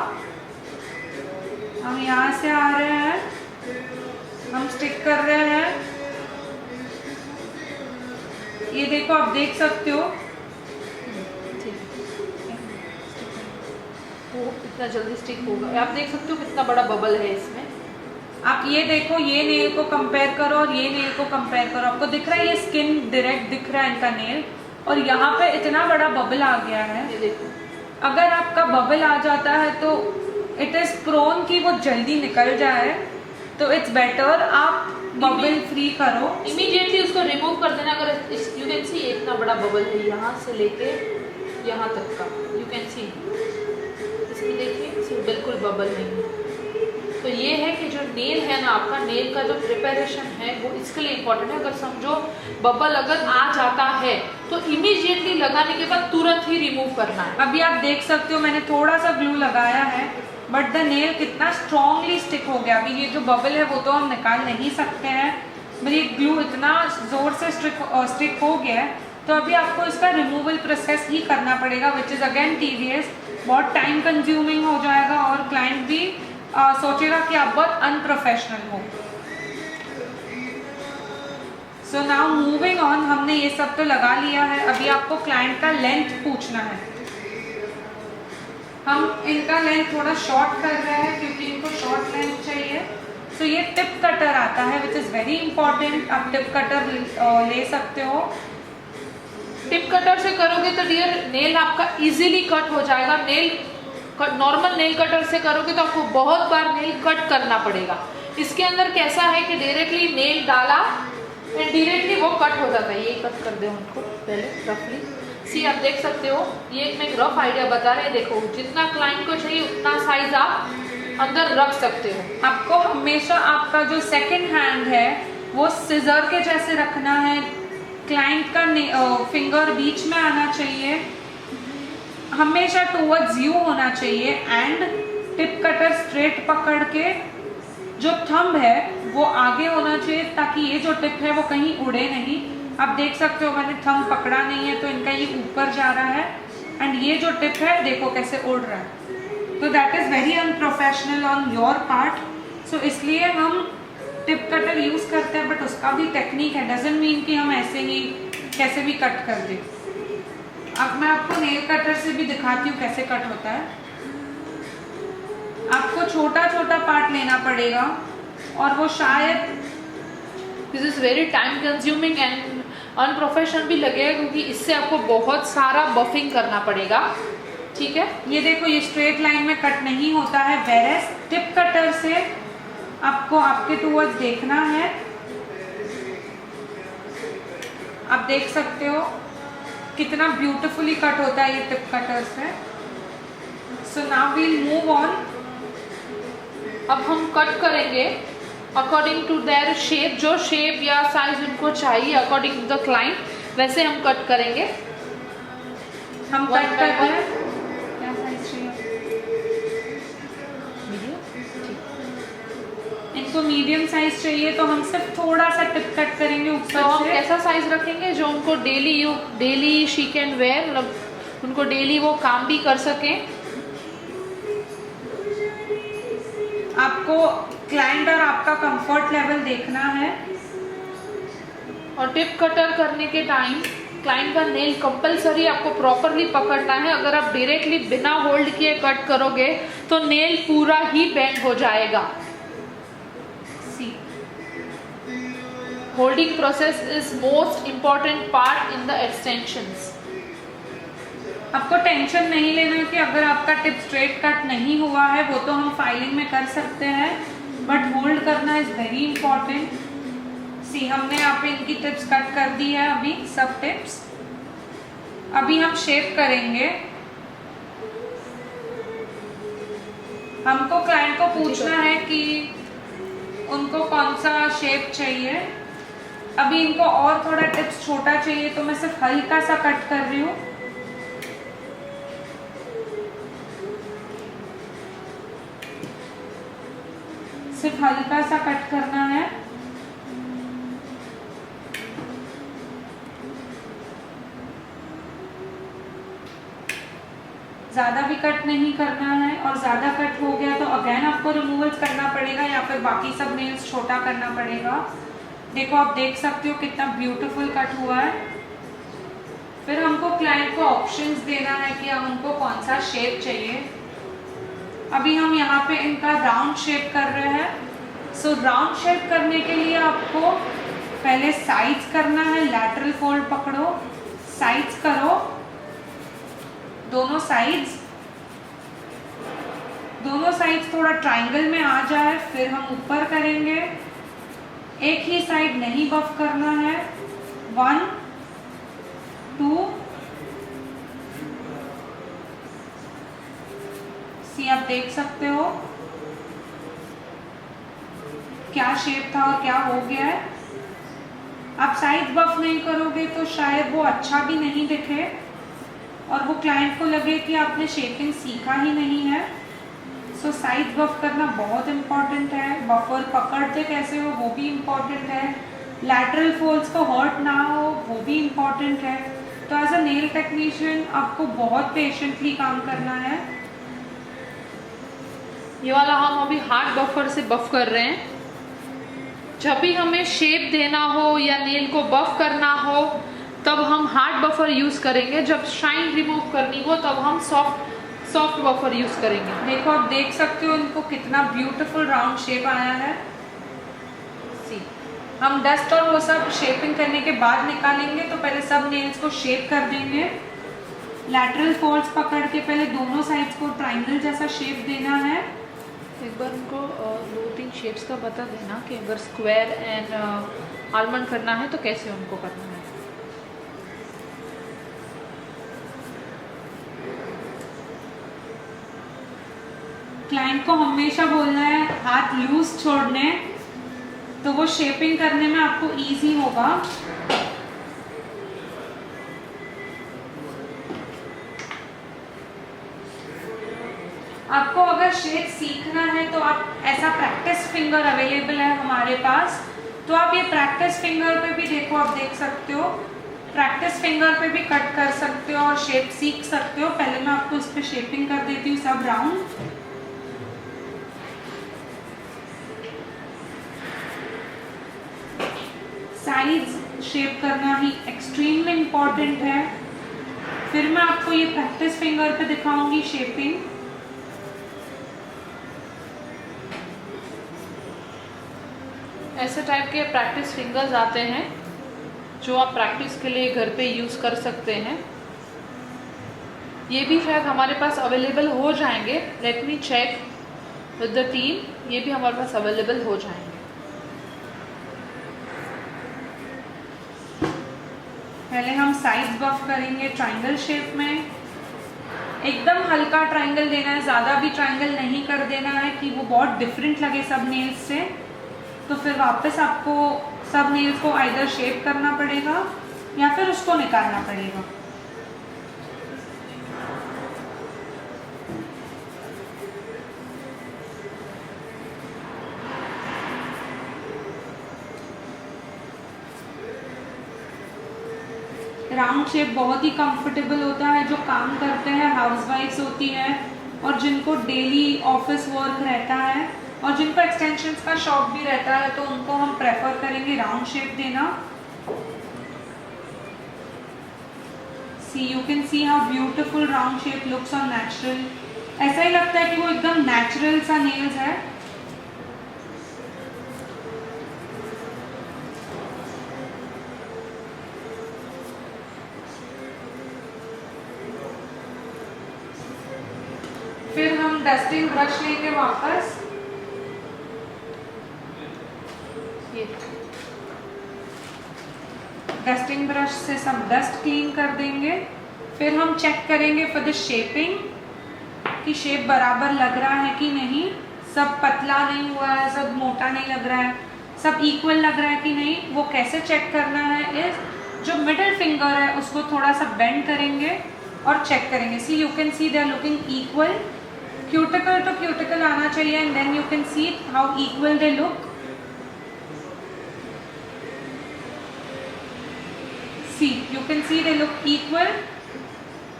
हम यहाँ से आ रहे हैं, हम स्टिक कर रहे हैं, ये देखो आप देख सकते हो वो इतना जल्दी स्टिक होगा। आप देख सकते हो कितना बड़ा बबल है इसमें। आप ये देखो, ये नेल को कंपेयर करो और ये नेल को कंपेयर करो, आपको दिख रहा है ये स्किन डायरेक्ट दिख रहा है इनका नेल, और यहाँ पे इतना बड़ा बबल आ गया है। ये देखो, अगर आपका बबल आ जाता है तो इट इज प्रोन कि वो जल्दी निकल जाए, तो इट्स बेटर आप बबल फ्री करो, इमीडिएटली उसको रिमूव कर देना। अगर यू कैन सी इतना बड़ा बबल है यहाँ से लेके यहाँ तक का, यू कैन सी इसमें देखिए इसमें बिल्कुल बबल नहीं है। तो ये है कि जो नेल है ना आपका, नेल का जो प्रिपरेशन है वो इसके लिए इम्पोर्टेंट है। अगर समझो बबल अगर आ जाता है तो इमीडिएटली लगाने के बाद तुरंत ही रिमूव करना है। अभी आप देख सकते हो मैंने थोड़ा सा ग्लू लगाया है बट द नेल कितना स्ट्रॉन्गली स्टिक हो गया। अभी ये जो बबल है वो तो हम निकाल नहीं सकते हैं, बट ये ग्लू इतना जोर से स्टिक हो गया है, तो अभी आपको इसका रिमूवल प्रोसेस ही करना पड़ेगा, विच इज़ अगेन टीडियस, बहुत टाइम कंज्यूमिंग हो जाएगा और क्लाइंट भी सोचेगा कि आप बहुत अनप्रोफेशनल हो। सो नाउ मूविंग ऑन, हमने ये सब तो लगा लिया है, अभी आपको क्लाइंट का लेंथ पूछना है। हम इनका लेंथ थोड़ा शॉर्ट कर रहे हैं क्योंकि इनको शॉर्ट लेंथ चाहिए। सो ये टिप कटर आता है विच इज़ वेरी इंपॉर्टेंट, आप टिप कटर ले सकते हो। टिप कटर से करोगे तो डियर नेल आपका इजीली कट हो जाएगा। नेल नॉर्मल नेल कटर से करोगे तो आपको बहुत बार नेल कट करना पड़ेगा। इसके अंदर कैसा है कि डायरेक्टली नेल डाला एंड डायरेक्टली वो कट हो जाता है। ये कट कर दो उनको पहले रफली। सी आप देख सकते हो, ये मैं एक रफ आइडिया बता रहे हैं। देखो जितना क्लाइंट को चाहिए उतना साइज आप अंदर रख सकते हो। आपको हमेशा आपका जो सेकंड हैंड है वो सिजर के जैसे रखना है, क्लाइंट का फिंगर बीच में आना चाहिए, हमेशा टूवर्ड्स यू होना चाहिए, एंड टिप कटर स्ट्रेट पकड़ के जो थंब है वो आगे होना चाहिए ताकि ये जो टिप है वो कहीं उड़े नहीं। आप देख सकते हो मैंने थंब पकड़ा नहीं है तो इनका ये ऊपर जा रहा है, एंड ये जो टिप है देखो कैसे उड़ रहा है, तो that is very unprofessional on your part. So इसलिए हम टिप कटर यूज़ करते हैं, बट उसका भी टेक्निक है, डजंट मीन कि हम ऐसे ही कैसे भी कट कर दें। अब मैं आपको नेल कटर से भी दिखाती हूँ कैसे कट होता है। आपको छोटा छोटा पार्ट लेना पड़ेगा और वो शायद this is very time consuming and unprofessional भी लगेगा क्योंकि इससे आपको बहुत सारा बफिंग करना पड़ेगा, ठीक है। ये देखो ये स्ट्रेट लाइन में कट नहीं होता है, वेरेस टिप कटर से आपको आपके टूवर्ड्स देखना है। आप देख सकते हो कितना ब्यूटीफुली कट होता है ये टिप कटर से। So now we'll move on. अब हम कट करेंगे अकॉर्डिंग टू देयर शेप, जो शेप या साइज उनको चाहिए अकॉर्डिंग टू द क्लाइंट, वैसे हम कट करेंगे। हम One कट by करते one. हैं। क्या साइज चाहिए? इनको मीडियम साइज चाहिए तो हम सिर्फ थोड़ा सा टिप कट करेंगे तो ऊपर हम से। ऐसा साइज रखेंगे जो उनको डेली शी कैन वेयर, मतलब उनको डेली वो काम भी कर सकें। आपको क्लाइंट और आपका कंफर्ट लेवल देखना है। और टिप कटर करने के टाइम क्लाइंट का नेल कंपलसरी आपको प्रॉपरली पकड़ना है। अगर आप डायरेक्टली बिना होल्ड किए कट करोगे तो नेल पूरा ही बेंड हो जाएगा। See holding process is most important part in the extensions. आपको टेंशन नहीं लेना कि अगर आपका टिप स्ट्रेट कट नहीं हुआ है, वो तो हम फाइलिंग में कर सकते हैं, बट होल्ड करना इज वेरी इंपॉर्टेंट। सी हमने यहाँ पे इनकी टिप्स कट कर दी है अभी, सब टिप्स। अभी हम शेप करेंगे। हमको क्लाइंट को पूछना है कि उनको कौन सा शेप चाहिए। अभी इनको और थोड़ा टिप्स छोटा चाहिए तो मैं सिर्फ हल्का सा कट कर रही हूँ। सिर्फ हल्का सा कट करना है। ज़्यादा भी कट नहीं करना है, और ज़्यादा कट हो गया तो अगेन आपको रिमूवल्स करना पड़ेगा या फिर बाकी सब नेल्स छोटा करना पड़ेगा। देखो आप देख सकते हो कितना ब्यूटीफुल कट हुआ है। फिर हमको क्लाइंट को ऑप्शंस देना है कि हम उनको कौन सा शेप चाहिए। अभी हम यहाँ पे इनका राउंड शेप कर रहे हैं। सो राउंड शेप करने के लिए आपको पहले साइड्स करना है। लैटरल फोल्ड पकड़ो, साइड्स करो, दोनों साइड्स थोड़ा ट्रायंगल में आ जाए, फिर हम ऊपर करेंगे। एक ही साइड नहीं बफ करना है। 1 2 सी आप देख सकते हो क्या शेप था और क्या हो गया है। आप साइड बफ नहीं करोगे तो शायद वो अच्छा भी नहीं दिखे और वो क्लाइंट को लगे कि आपने शेपिंग सीखा ही नहीं है। सो साइड बफ करना बहुत इम्पॉर्टेंट है। बफर पकड़ते कैसे हो वो भी इम्पॉर्टेंट है। लैटरल फोल्ड्स को हर्ट ना हो वो भी इम्पॉर्टेंट है। तो एज अ नेल टेक्नीशियन आपको बहुत पेशेंटली काम करना है। ये वाला हम अभी हार्ड बफर से बफ कर रहे हैं। जब भी हमें शेप देना हो या नेल को बफ करना हो तब हम हार्ड बफर यूज करेंगे। जब शाइन रिमूव करनी हो तब हम सॉफ्ट बफर यूज करेंगे। देखो आप देख सकते हो इनको कितना ब्यूटीफुल राउंड शेप आया है। सी हम डस्ट और वो सब शेपिंग करने के बाद निकालेंगे, तो पहले सब नेल्स को शेप कर देंगे। लैटरल फोल्ड्स पकड़ के पहले दोनों साइड्स को ट्रायंगल जैसा शेप देना है। एक बार उनको 2-3 शेप्स का बता देना कि अगर स्क्वायर एंड आलमंड करना है तो कैसे उनको करना है। क्लाइंट को हमेशा बोलना है हाथ लूज छोड़ने, तो वो शेपिंग करने में आपको इजी होगा। आपको अगर शेप सीखना है तो आप ऐसा प्रैक्टिस फिंगर अवेलेबल है हमारे पास, तो आप ये प्रैक्टिस फिंगर पे भी देखो, आप देख सकते हो प्रैक्टिस फिंगर पे भी कट कर सकते हो और शेप सीख सकते हो। पहले मैं आपको इस पे शेपिंग कर देती हूँ सब राउंड। साइड्स शेप करना ही एक्सट्रीमली इम्पॉर्टेंट है। फिर मैं आपको ये प्रैक्टिस फिंगर पे दिखाऊंगी शेपिंग। ऐसे टाइप के प्रैक्टिस फिंगर्स आते हैं जो आप प्रैक्टिस के लिए घर पे यूज़ कर सकते हैं। ये भी शायद हमारे पास अवेलेबल हो जाएंगे, let me check with the team, ये भी हमारे पास अवेलेबल हो जाएंगे। पहले हम साइड्स बफ करेंगे ट्रायंगल शेप में। एकदम हल्का ट्रायंगल देना है, ज़्यादा भी ट्रायंगल नहीं कर देना है कि वो बहुत डिफरेंट लगे सब नेल्स से। तो फिर वापस आपको सब नेल्स को आइदर शेप करना पड़ेगा या फिर उसको निकालना पड़ेगा। राउंड शेप बहुत ही कंफर्टेबल होता है, जो काम करते हैं, हाउसवाइफ्स होती हैं और जिनको डेली ऑफिस वर्क रहता है और जिनको एक्सटेंशंस का शौक भी रहता है, तो उनको हम प्रेफर करेंगे राउंड शेप देना। See you can see how beautiful round shape looks on natural. ऐसा ही लगता है कि वो एकदम नेचुरल सा नेल्स है। फिर हम डस्टिंग ब्रश लेंगे वापस, ये डस्टिंग ब्रश से सब डस्ट क्लीन कर देंगे। फिर हम चेक करेंगे फॉर द शेपिंग कि शेप बराबर लग रहा है कि नहीं, सब पतला नहीं हुआ है, सब मोटा नहीं लग रहा है, सब इक्वल लग रहा है कि नहीं। वो कैसे चेक करना है इस जो मिडिल फिंगर है उसको थोड़ा सा बेंड करेंगे और चेक करेंगे। See you can see they are looking equal, cuticle to cuticle आना चाहिए and then you can see how equal they look. See you can see they look equal.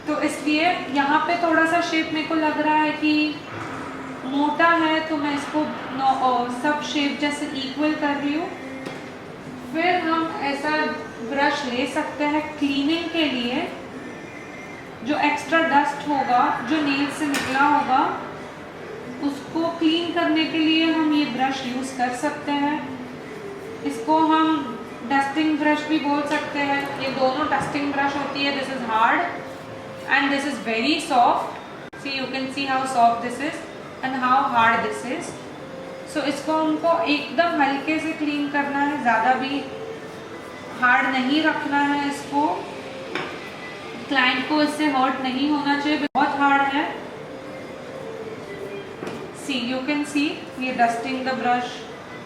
तो इसलिए यहाँ पे थोड़ा सा शेप मेरे को लग रहा है कि मोटा है, तो मैं इसको सब शेप जैसे इक्वल कर रही हूँ। फिर हम ऐसा ब्रश ले सकते हैं क्लीनिंग के लिए, जो एक्स्ट्रा डस्ट होगा जो नेल से निकला होगा उसको क्लीन करने के लिए हम ये ब्रश यूज़ कर सकते हैं। इसको हम डस्टिंग ब्रश भी बोल सकते हैं। ये दोनों डस्टिंग ब्रश होती है। This is hard and this is very soft. See you can see how soft this is and how hard this is. So इसको हमको एकदम हल्के से क्लीन करना है, ज़्यादा भी हार्ड नहीं रखना है इसको। क्लाइंट को इससे हर्ट नहीं होना चाहिए, बहुत हार्ड है। सी यू कैन सी ये dusting the brush,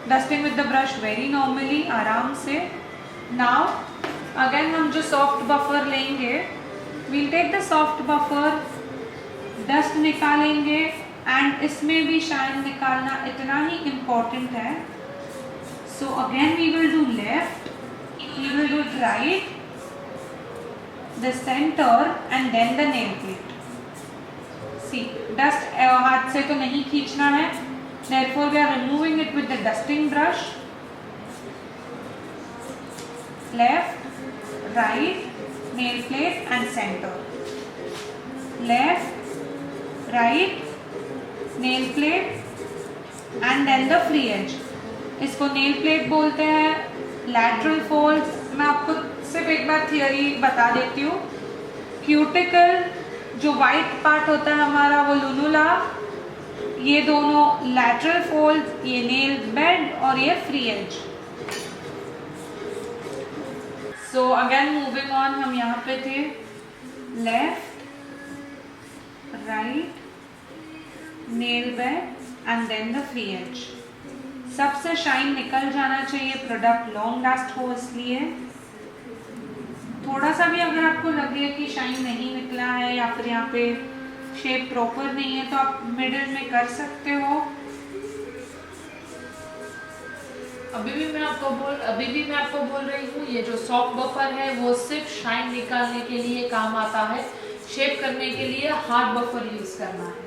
dusting with the brush very normally, आराम से। नाउ अगेन हम जो सॉफ्ट बफर लेंगे, we'll take the soft buffer, dust निकालेंगे एंड इसमें भी शाइन निकालना इतना ही इम्पोर्टेंट है। So again we will do left, we will do right, the center and then the nail plate. See, dust हाथ से तो नहीं खींचना है, therefore we are removing it with the dusting brush. Left, right, nail plate and center. Left, right, nail plate and then the free edge. इसको nail plate बोलते हैं। lateral folds, मैं आपको सिर्फ एक बार थियरी बता देती हूँ। क्यूटिकल जो वाइट पार्ट होता है हमारा, वो लुनुला, ये दोनों लैटरल फोल्ड, ये नेल बेड और ये free edge. So again moving on, हम यहाँ पे थे। Left, right, nail bed and then the free edge. सबसे शाइन निकल जाना चाहिए, प्रोडक्ट लॉन्ग लास्ट हो इसलिए। थोड़ा सा भी अगर आपको लगे कि शाइन नहीं निकला है या फिर यहाँ पे शेप प्रॉपर नहीं है, तो आप मिडिल में कर सकते हो। अभी भी मैं आपको बोल रही हूँ, ये जो सॉफ्ट बफर है वो सिर्फ शाइन निकालने के लिए काम आता है। शेप करने के लिए हार्ड बफर यूज करना है।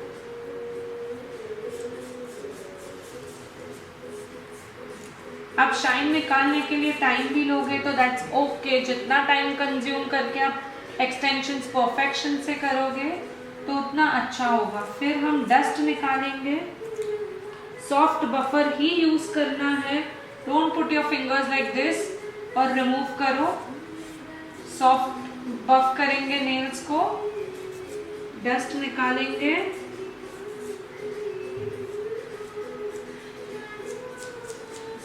आप शाइन निकालने के लिए टाइम भी लोगे तो दैट्स ओके। जितना टाइम कंज्यूम करके आप एक्सटेंशंस परफेक्शन से करोगे तो उतना अच्छा होगा। फिर हम डस्ट निकालेंगे। सॉफ्ट बफर ही यूज करना है। Don't put your fingers like this और रिमूव करो। सॉफ्ट बफ करेंगे नेल्स को। डस्ट निकालेंगे।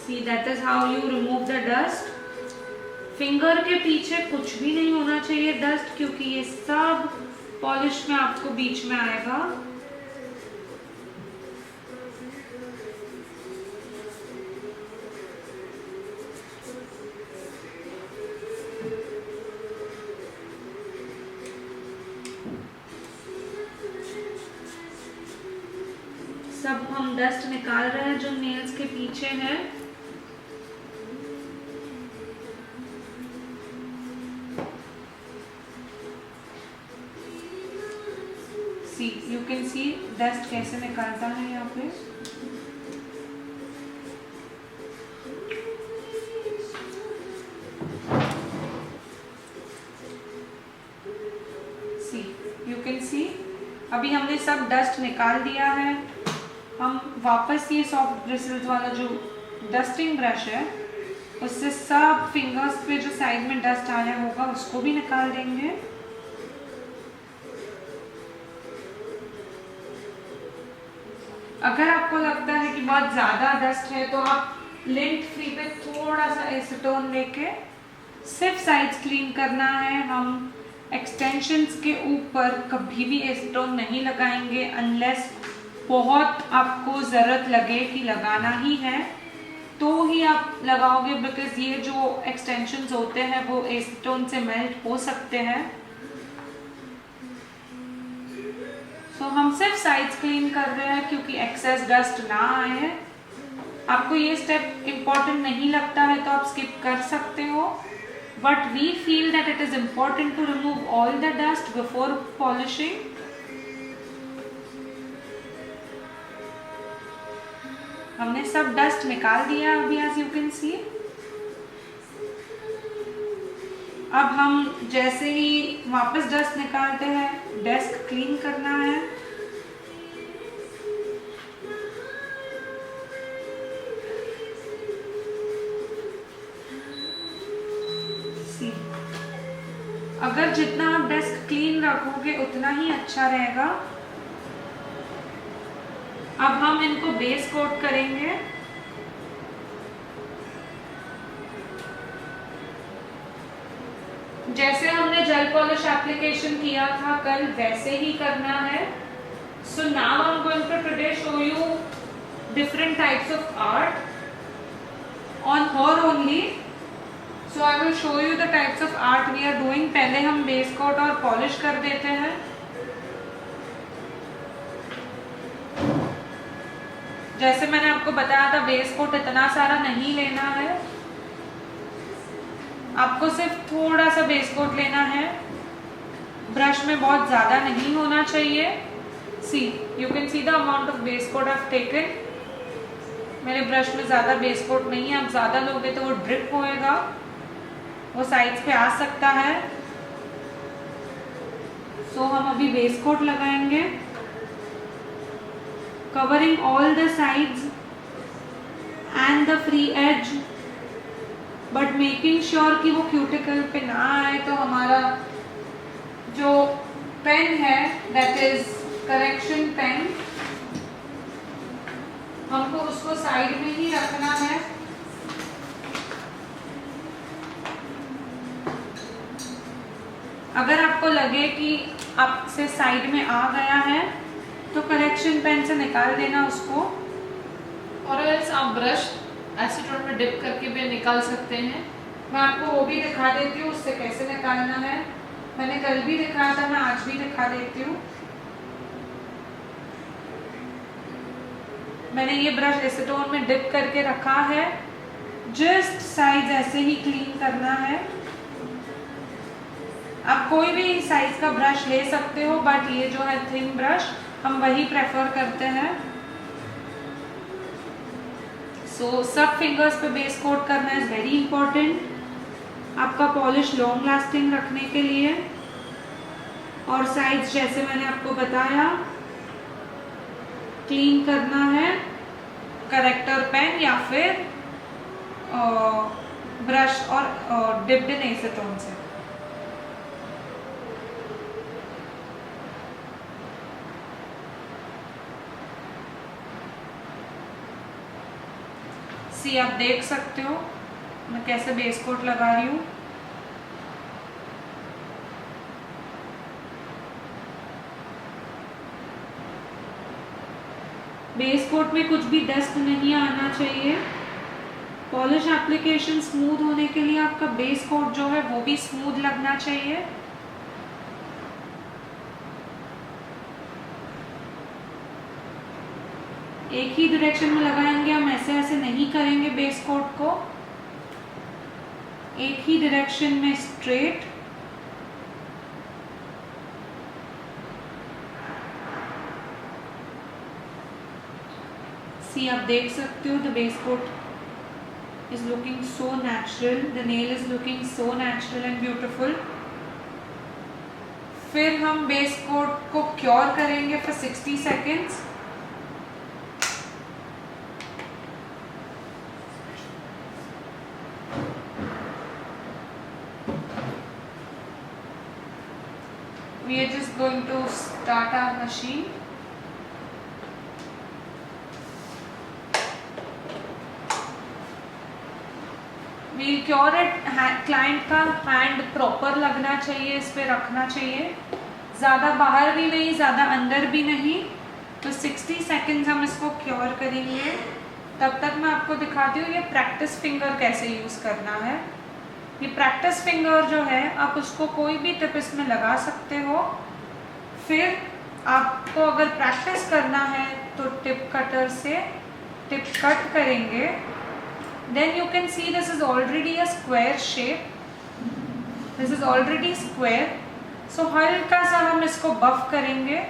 See, that is how you remove the dust. Finger के पीछे कुछ भी नहीं होना चाहिए डस्ट, क्योंकि ये सब पॉलिश में आपको बीच में आएगा। सब हम डस्ट निकाल रहे हैं जो नेल्स के पीछे है। सी, यू कैन सी डस्ट कैसे निकालता है यहाँ पे। सी, यू कैन सी अभी हमने सब डस्ट निकाल दिया है। हम वापस ये सॉफ्ट ब्रिसल्स वाला जो डस्टिंग ब्रश है उससे सब फिंगर्स पे जो साइड में डस्ट आया होगा उसको भी निकाल देंगे। अगर आपको लगता है कि बहुत ज़्यादा डस्ट है तो आप लिंट फ्री पे थोड़ा सा एसीटोन लेके सिर्फ साइड्स क्लीन करना है। हम एक्सटेंशंस के ऊपर कभी भी एसीटोन नहीं लगाएंगे अनलेस बहुत आपको ज़रूरत लगे कि लगाना ही है तो ही आप लगाओगे, बिकॉज ये जो एक्सटेंशंस होते हैं वो एसीटोन से मेल्ट हो सकते हैं। सो हम सिर्फ साइड्स क्लीन कर रहे हैं क्योंकि एक्सेस डस्ट ना आए। आपको ये स्टेप इम्पॉर्टेंट नहीं लगता है तो आप स्किप कर सकते हो, but we feel that it is important to remove all the dust before polishing. हमने सब डस्ट निकाल दिया अभी, एज यू कैन सी। अब हम जैसे ही वापस डस्ट निकालते हैं डेस्क क्लीन करना है। सी, अगर जितना आप डेस्क क्लीन रखोगे उतना ही अच्छा रहेगा। अब हम इनको बेस कोट करेंगे। जैसे हमने जेल पॉलिश एप्लीकेशन किया था कल वैसे ही करना है। So now I am going to today show you different types of art on her only. So I will show you the types of art we are doing. पहले हम base coat और पॉलिश कर देते हैं। जैसे मैंने आपको बताया था बेस कोट इतना सारा नहीं लेना है, आपको सिर्फ थोड़ा सा बेस कोट लेना है। ब्रश में बहुत ज़्यादा नहीं होना चाहिए। See, you can see the amount of base coat I have taken. मेरे ब्रश में ज़्यादा बेस कोट नहीं है। आप ज़्यादा लोगे तो वो ड्रिप होएगा, वो साइड्स पे आ सकता है। सो हम अभी बेस कोट लगाएंगे covering all the sides and the free edge, but making sure कि वो क्यूटिकल पे ना आए। तो हमारा जो पेन है that is correction पेन, हमको उसको साइड में ही रखना है। अगर आपको लगे कि आपसे साइड में आ गया है तो करेक्शन पेन से निकाल देना उसको, और एल्स आप ब्रश एसीटोन में डिप करके भी निकाल सकते हैं। मैं आपको वो भी दिखा देती हूँ उससे कैसे निकालना है। मैंने कल भी दिखाया था, मैं आज भी दिखा देती हूँ। मैंने ये ब्रश एसीटोन में डिप करके रखा है। जस्ट साइज ऐसे ही क्लीन करना है। आप कोई भी साइज का ब्रश ले सकते हो, बट ये जो है थिन ब्रश हम वही प्रेफर करते हैं। सो सब फिंगर्स पे बेस कोट करना इज वेरी इंपॉर्टेंट आपका पॉलिश लॉन्ग लास्टिंग रखने के लिए। और साइड्स जैसे मैंने आपको बताया क्लीन करना है करेक्टर पेन या फिर ब्रश और डिप्ड इन एसीटोन से। सी आप देख सकते हो मैं कैसे बेस कोट लगा रही हूँ। बेस कोट में कुछ भी डस्ट नहीं आना चाहिए। पॉलिश एप्लीकेशन स्मूथ होने के लिए आपका बेस कोट जो है वो भी स्मूथ लगना चाहिए। एक ही डायरेक्शन में लगाएंगे, हम ऐसे ऐसे नहीं करेंगे बेस कोट को, एक ही डायरेक्शन में स्ट्रेट। सी आप देख सकते हो the base coat is looking so natural, the nail is looking so natural and beautiful। फिर हम बेस कोट को क्योर करेंगे for 60 seconds। We are just going to start our machine। We'll cure it। Client का hand proper लगना चाहिए, इस पे रखना चाहिए, ज़्यादा बाहर भी नहीं ज़्यादा अंदर भी नहीं। तो 60 सेकेंड्स हम इसको क्योर करेंगे। तब तक मैं आपको दिखाती हूँ ये प्रैक्टिस फिंगर कैसे यूज़ करना है। ये प्रैक्टिस फिंगर जो है आप उसको कोई भी टिप इसमें लगा सकते हो। फिर आपको अगर प्रैक्टिस करना है तो टिप कटर से टिप कट करेंगे। Then you can see this is already a square shape, this is already square. So हल्का सा हम इसको बफ करेंगे।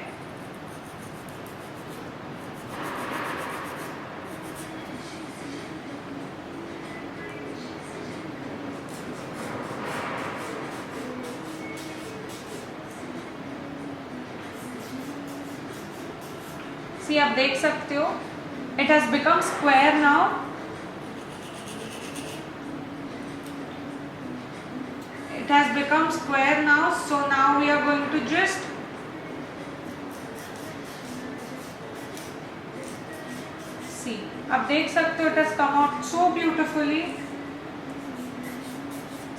सी आप देख सकते हो it has become square now. It has become square now, so now we are going to just see। आप देख सकते हो it has come out so beautifully।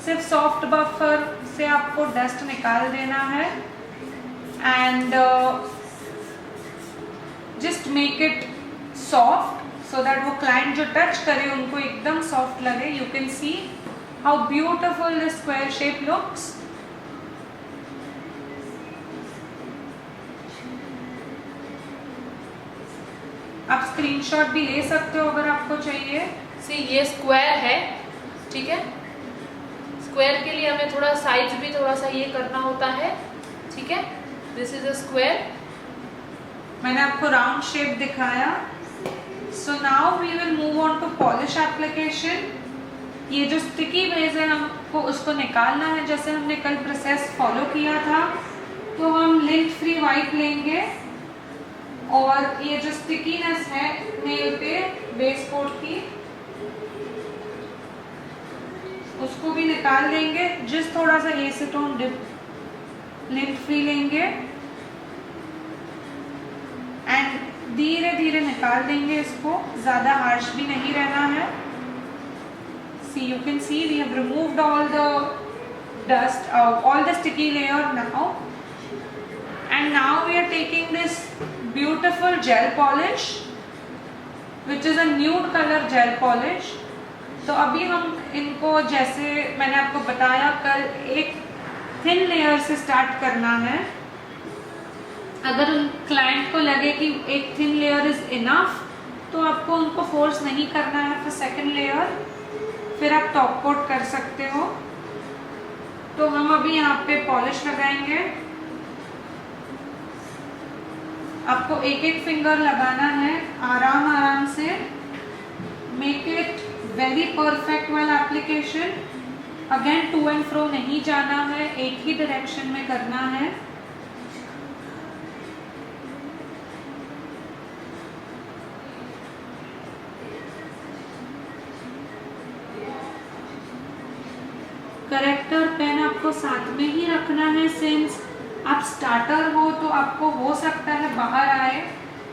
सिर्फ सॉफ्ट बफर से आपको डस्ट निकाल देना है and just make it soft so that वो क्लाइंट जो टच करे उनको एकदम सॉफ्ट लगे। You can C how beautiful this square shape looks। आप स्क्रीनशॉट भी ले सकते हो अगर आपको चाहिए। सी ये स्क्वायर है, ठीक है। स्क्वायर के लिए हमें थोड़ा साइज भी थोड़ा सा ये करना होता है, ठीक है। This is a square. मैंने आपको राउंड शेप दिखाया। So now we will move on to polish application. ये जो स्टिकी बेस है हमको उसको निकालना है, जैसे हमने कल प्रोसेस फॉलो किया था। तो हम लिंट फ्री वाइट लेंगे और ये जो स्टिकीनेस है नेल पे बेस कोट की उसको भी निकाल देंगे। जिस थोड़ा सा एसीटोन डिप लिंट फ्री लेंगे एंड धीरे धीरे निकाल देंगे इसको, ज़्यादा हार्श भी नहीं रहना है। See, you can see we have removed all the dust, all the sticky layer now, and now we are taking this beautiful gel polish, which is a nude color gel polish। तो अभी हम इनको जैसे मैंने आपको बताया कल एक थिन लेयर से स्टार्ट करना है। अगर उन क्लाइंट को लगे कि एक थिन लेयर इज इनफ तो आपको उनको फोर्स नहीं करना है फिर सेकेंड लेयर, फिर आप टॉप कोट कर सकते हो। तो हम अभी यहाँ पे पॉलिश लगाएंगे। आपको एक एक फिंगर लगाना है आराम आराम से। Make it very perfect while application. Again to and fro नहीं जाना है, एक ही डायरेक्शन में करना है। करेक्टर पेन आपको साथ में ही रखना है, सिंस आप स्टार्टर हो तो आपको हो सकता है बाहर आए।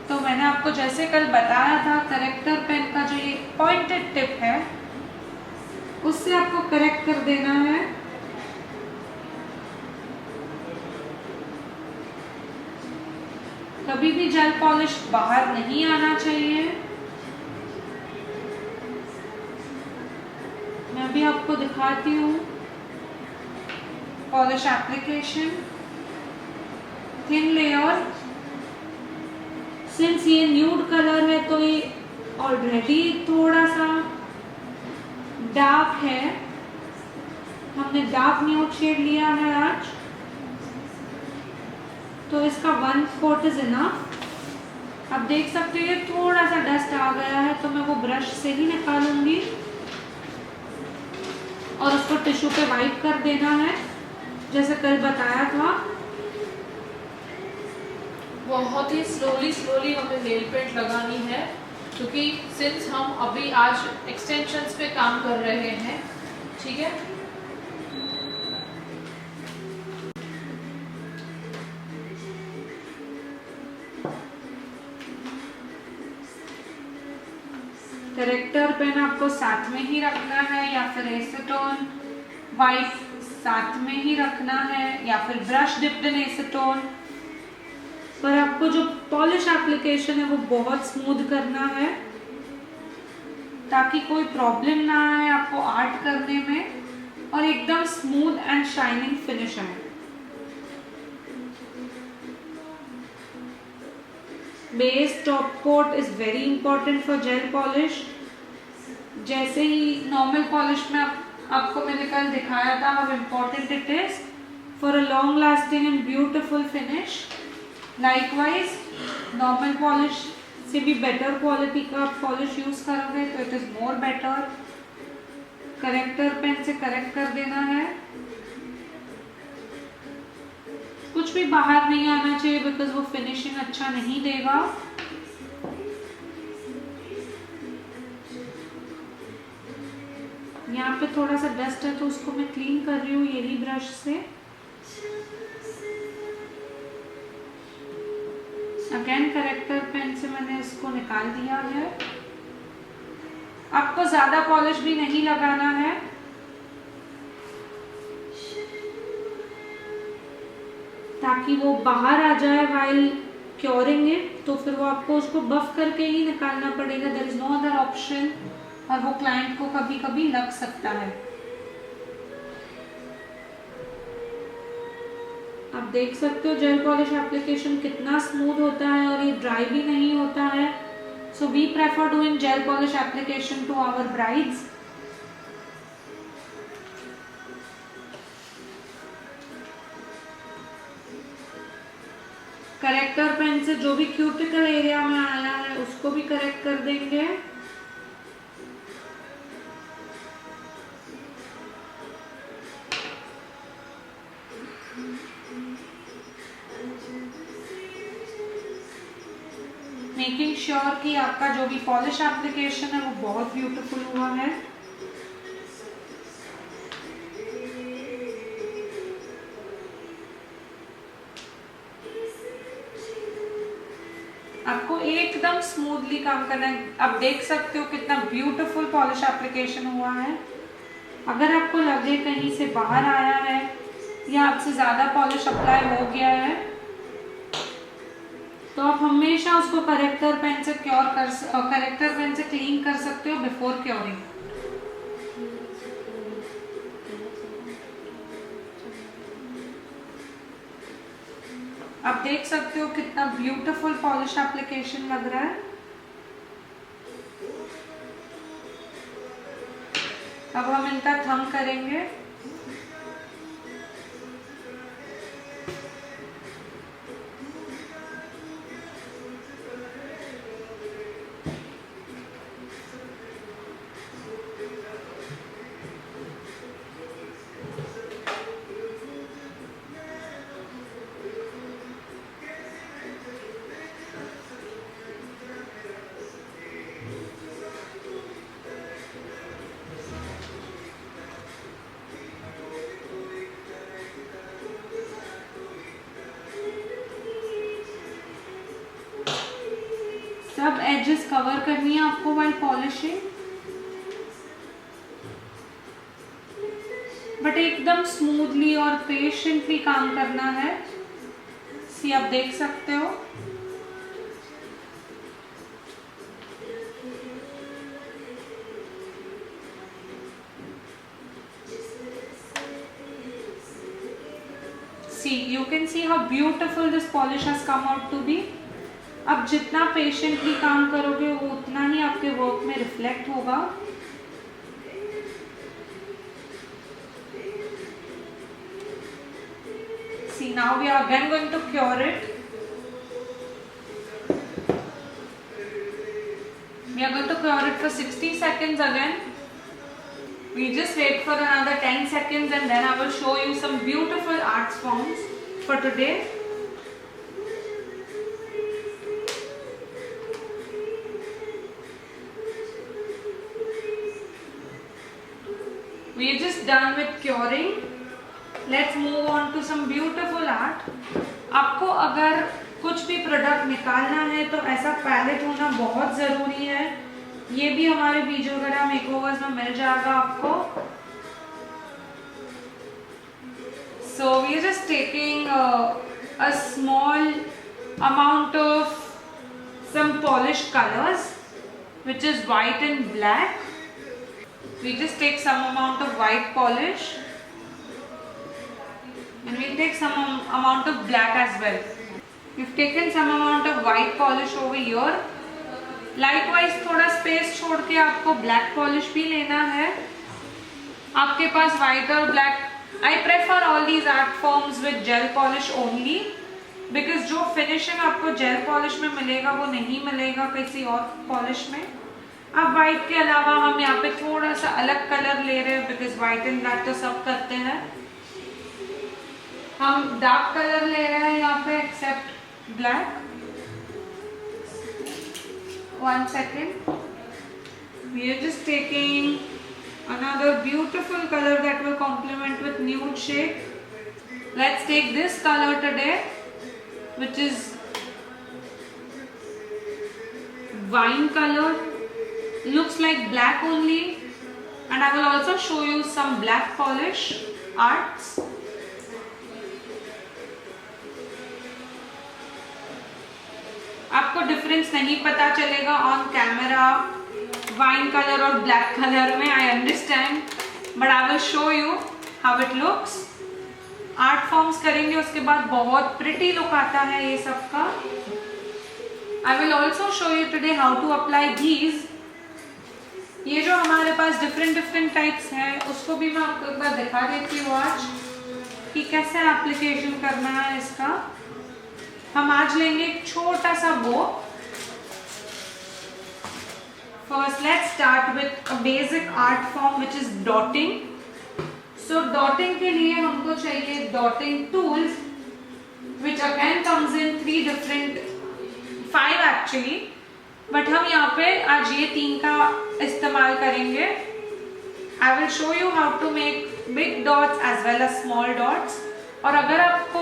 तो मैंने आपको जैसे कल बताया था, करेक्टर पेन का जो ये पॉइंटेड टिप है उससे आपको करेक्ट कर देना है। कभी भी जेल पॉलिश बाहर नहीं आना चाहिए। मैं भी आपको दिखाती हूँ polish application, thin layer. Since ये न्यूड कलर है तो ये ऑलरेडी थोड़ा सा डार्क है, हमने डार्क न्यूड शेड लिया है आज, तो इसका 1 कोट इज इनफ। आप देख सकते हो ये थोड़ा सा डस्ट आ गया है, तो मैं वो ब्रश से ही निकालूंगी और उसको टिश्यू पे वाइप कर देना है जैसे कल बताया था। बहुत ही स्लोली हमें नेल पेंट लगानी है, क्योंकि सिंस हम अभी आज एक्सटेंशंस पे काम कर रहे हैं, ठीक है। करेक्टर पेन आपको साथ में ही रखना है या फिर एसीटोन वाइप साथ में ही रखना है या फिर ब्रश डिप्ड इन एसीटोन। पर आपको जो पॉलिश एप्लीकेशन है वो बहुत स्मूथ करना है ताकि कोई प्रॉब्लम ना आए आपको आर्ट करने में और एकदम स्मूथ एंड शाइनिंग फिनिश आए। Base top coat is very important for gel polish. जैसे ही नॉर्मल पॉलिश में आपको मैंने कल दिखाया था how important it is for a long lasting and beautiful finish. Likewise normal polish से भी बेटर क्वालिटी का पॉलिश यूज करोगे तो it is more better. Corrector pen से करेक्ट कर देना है, कुछ भी बाहर नहीं आना चाहिए बिकॉज वो फिनिशिंग अच्छा नहीं देगा। यहाँ पे थोड़ा सा डस्ट है तो उसको मैं क्लीन कर रही हूँ यही ब्रश से। अगेन करेक्टर पेन से मैंने इसको निकाल दिया है। आपको ज्यादा पॉलिश भी नहीं लगाना है, ताकि वो बाहर आ जाए वाइल क्योरिंग इट, तो फिर वो आपको उसको बफ करके ही निकालना पड़ेगा। There is no other option, और वो क्लाइंट को कभी कभी लग सकता है। आप देख सकते हो जेल पॉलिश एप्लीकेशन कितना स्मूथ होता है और ये ड्राई भी नहीं होता है। So we prefer doing gel polish application to our brides. Corrector pen से जो भी क्यूटिकल एरिया में आया है उसको भी करेक्ट कर देंगे। मेकिंग श्योर कि आपका जो भी पॉलिश एप्लीकेशन है वो बहुत ब्यूटीफुल हुआ है। आपको एकदम स्मूथली काम करना है। आप देख सकते हो कितना ब्यूटीफुल पॉलिश एप्लीकेशन हुआ है। अगर आपको लगे कहीं से बाहर आया है या आपसे ज़्यादा पॉलिश अप्लाई हो गया है तो आप हमेशा उसको करेक्टर पेन से क्लीन कर सकते हो बिफोर क्योरिंग। आप देख सकते हो कितना ब्यूटीफुल पॉलिश एप्लीकेशन लग रहा है। अब हम इनका थंब करेंगे। सब एजेस कवर करनी है आपको व्हाइल पॉलिशिंग, बट एकदम स्मूथली और पेशेंटली काम करना है। सी आप देख सकते हो you can see how beautiful this polish has come out to be। अब जितना पेशेंटली काम करोगे वो उतना ही आपके वर्क में रिफ्लेक्ट होगा। See, now we are again going to cure it। We are going to cure it for 60 seconds again। We just wait for another 10 seconds and then I will show you some beautiful art forms for today। We are just done with curing। Let's move on to some beautiful art। आपको अगर कुछ भी product निकालना है तो ऐसा palette होना बहुत ज़रूरी है। ये भी हमारे बीजोगरा मेकओवर्स में मिल जाएगा आपको। So we are just taking a small amount of some polished colors, which is white and black। We just take some amount of white polish and we'll take some amount of black as well। We've taken some amount of white polish over here। Likewise थोड़ा space छोड़ के आपको black polish भी लेना है। आपके पास white और black, I prefer all these art forms with gel polish only because जो फिनिशिंग आपको जेल पॉलिश में मिलेगा वो नहीं मिलेगा किसी और पॉलिश में। अब व्हाइट के अलावा हम यहाँ पे थोड़ा सा अलग कलर ले रहे हैं बिकॉज व्हाइट एंड ब्लैक तो सब करते हैं। हम डार्क कलर ले रहे हैं यहाँ पे accept black. 1 second। We are just taking another beautiful color that will complement with nude shade। Let's take this color today, which is wine color। Looks like black only, and I will also show you some black polish arts। आपको difference नहीं पता चलेगा on camera wine colour और black colour में, I understand, but I will show you how it looks. Art forms करेंगे उसके बाद बहुत प्रिटी लुक आता है ये सब का। I will also show you today how to apply these. ये जो हमारे पास डिफरेंट टाइप्स हैं उसको भी मैं आपको एक बार दिखा देती हूँ आज कि कैसे एप्लीकेशन करना है इसका। हम आज लेंगे एक छोटा सा बो। First, let's start with a basic art form which is dotting। So dotting के लिए हमको चाहिए dotting tools, which again comes in 5 actually, but हम यहाँ पे आज ये 3 का इस्तेमाल करेंगे। I will show you how to make big dots as well as small dots। और अगर आपको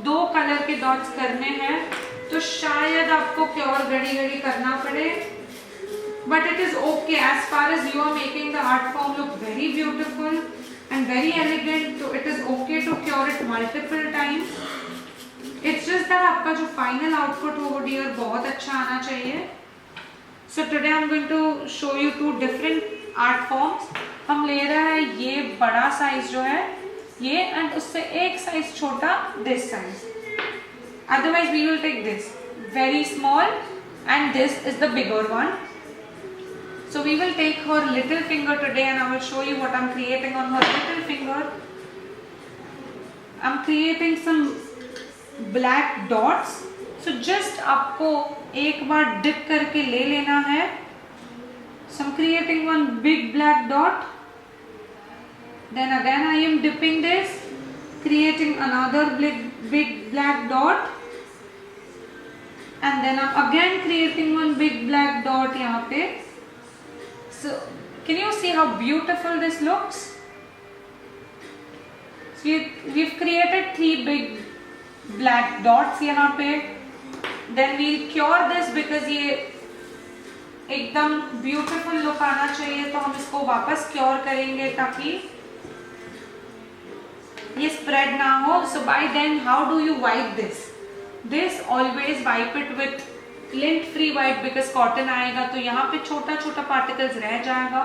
2 कलर के डॉट्स करने हैं तो शायद आपको क्योर घड़ी करना पड़े, but it is okay as far as you are making the art form look very beautiful and very elegant. तो it is okay to cure it multiple times. It's just that आपका जो final output हो वो dear बहुत अच्छा आना चाहिए। So today I am going to show you 2 different art forms. हम ले रहे हैं ये बड़ा साइज जो है ये, एंड उससे एक साइज छोटा this size. Otherwise we will take this very small and this is the bigger one. So we will take her little finger today and I will show you what I'm creating on her little finger। I'm creating some black dots। So just आपको एक बार dip करके ले लेना है। So I'm creating one big black dot। Then again I am dipping this, creating another big black dot, and then I'm again creating one big black dot यहाँ पे। So can you see how beautiful this looks? So we've created 3 big black dots यहाँ पे। Then we'll cure this because ये एकदम beautiful look आना चाहिए, तो हम इसको वापस क्योर करेंगे ताकि ये स्प्रेड ना हो. So by then how do you wipe this always wipe it with lint free wipe, because cotton आएगा तो यहाँ पे छोटा छोटा पार्टिकल्स रह जाएगा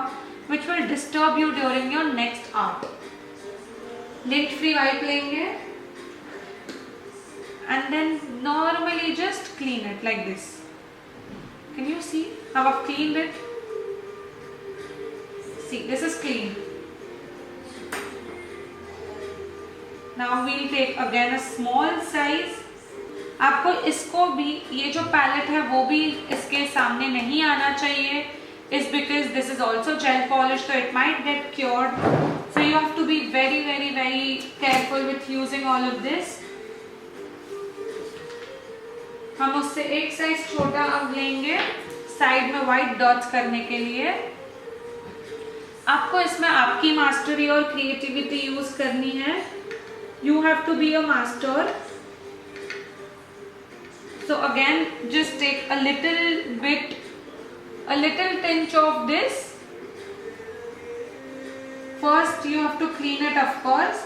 which will disturb you during your next art. Lint free wipe लेंगे and then normally just clean it like this. Can you see how I've cleaned it? See, this is clean. Now we'll take again a small size. आपको इसको भी, ये जो palette है वो भी इसके सामने नहीं आना चाहिए, is because this is also gel polish, so it might get cured. So you have to be very very very careful with using all of this. हम उससे एक साइज छोटा अब लेंगे साइड में व्हाइट डॉट्स करने के लिए. आपको इसमें आपकी मास्टरी और क्रिएटिविटी यूज करनी है. You have to be a master. So again just take a little tinge of this. First you have to clean it of course,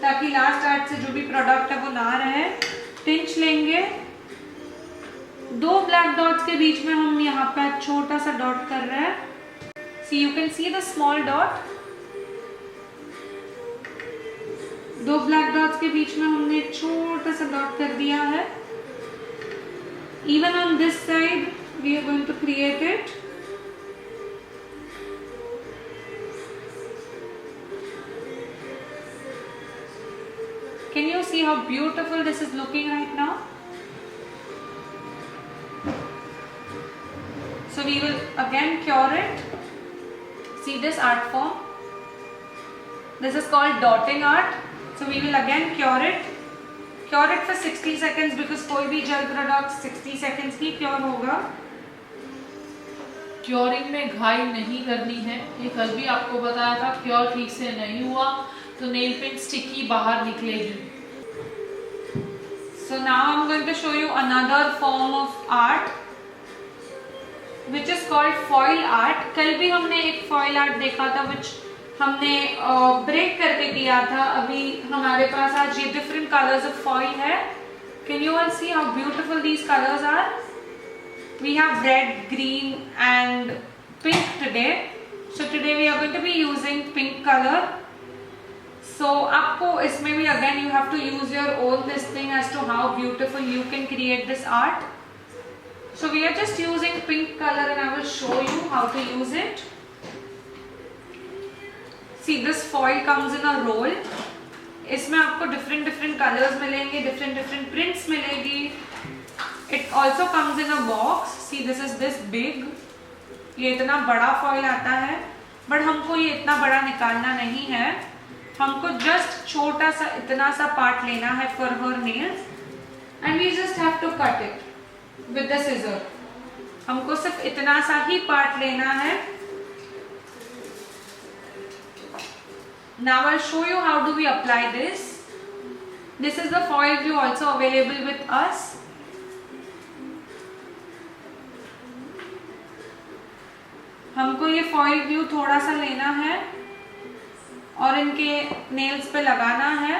ताकि लास्ट आर्ट से जो भी प्रोडक्ट है वो ना रहे. टिंच लेंगे, 2 ब्लैक डॉट्स के बीच में हम यहाँ पे छोटा सा डॉट कर रहे हैं. See you can see the small dot. 2 black dots के बीच में हमने एक छोटा सा डॉट कर दिया है. Even on this side we are going to create it. Can you see how beautiful this is looking right now? So we will again cure it. See this art form? This is called dotting art. So we will again cure it. Cure it for 60 seconds because कोई भी gel product 60 seconds ही cure होगा. Curing में घाई नहीं करनी है. ये कल भी आपको बताया था, क्योर ठीक से नहीं हुआ तो नेल पेंट स्टिकी बाहर निकलेगी. So now I'm going to show you another form of art, which is called foil art. कल भी हमने एक foil art देखा था which हमने ब्रेक करके किया था. अभी हमारे पास आज ये different colors of foil है. Can you all see how beautiful these colors are? We have red, green and pink today. So today we are going to be using pink color. So आपको इसमें भी again you have to use your own this thing as to how beautiful you can create this art. So we are just using pink color and I will show you how to use it. See, this foil comes in a roll. इसमें आपको different colors मिलेंगे, different prints मिलेगी. It also comes in a box. See, this is this big. ये इतना बड़ा foil आता है, but हमको ये इतना बड़ा निकालना नहीं है. हमको just छोटा सा इतना सा part लेना है for her nails, and we just have to cut it with the scissor. हमको सिर्फ इतना सा ही पार्ट लेना है. Now I'll show you how do we apply this. This is the foil glue also available with us. हमको ये foil glue थोड़ा सा लेना है और इनके नेल्स पे लगाना है.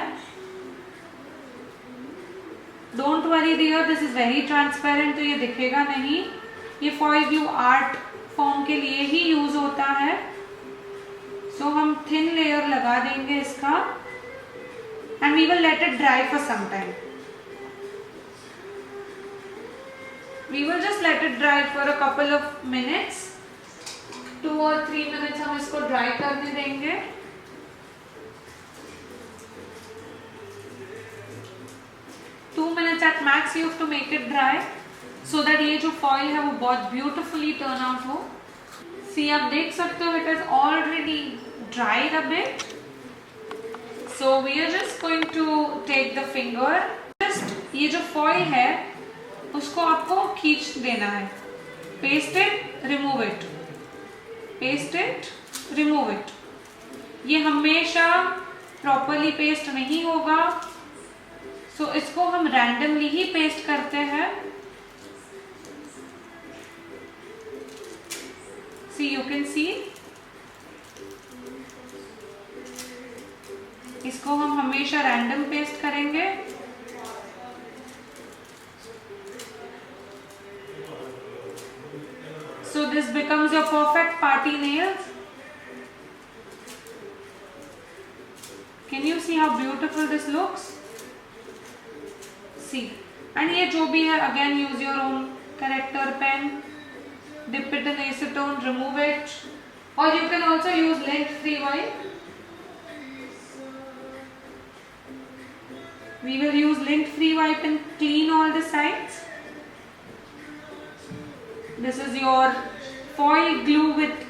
Don't worry dear, this is very transparent, तो ये दिखेगा नहीं. ये फॉइल ग्लू आर्ट फॉर्म के लिए ही यूज होता है. सो हम थिन लेयर लगा देंगे इसका and we will let it dry for some time. We will just let it dry for a couple of minutes. 2 or 3 minutes हम इसको ड्राई करने देंगे. Minutes at max you have to make it dry so that ये जो foil है वो बहुत beautifully turn out हो. See, आप देख सकते हो it has already dried a bit. So we are just going to take the finger. Just ये जो foil है उसको आपको खींच देना है. Paste it, remove it. Paste it, remove it. ये हमेशा properly paste नहीं होगा. So इसको हम randomly ही पेस्ट करते हैं. सी यू कैन सी, इसको हम हमेशा रैंडम पेस्ट करेंगे। So this becomes your perfect party nails. Can you see how beautiful this looks? See, and ये जो भी है, again use your own corrector pen, dip it in acetone, remove it, or you can also use lint-free wipe. We will use lint-free wipe and clean all the sides. This is your foil glue with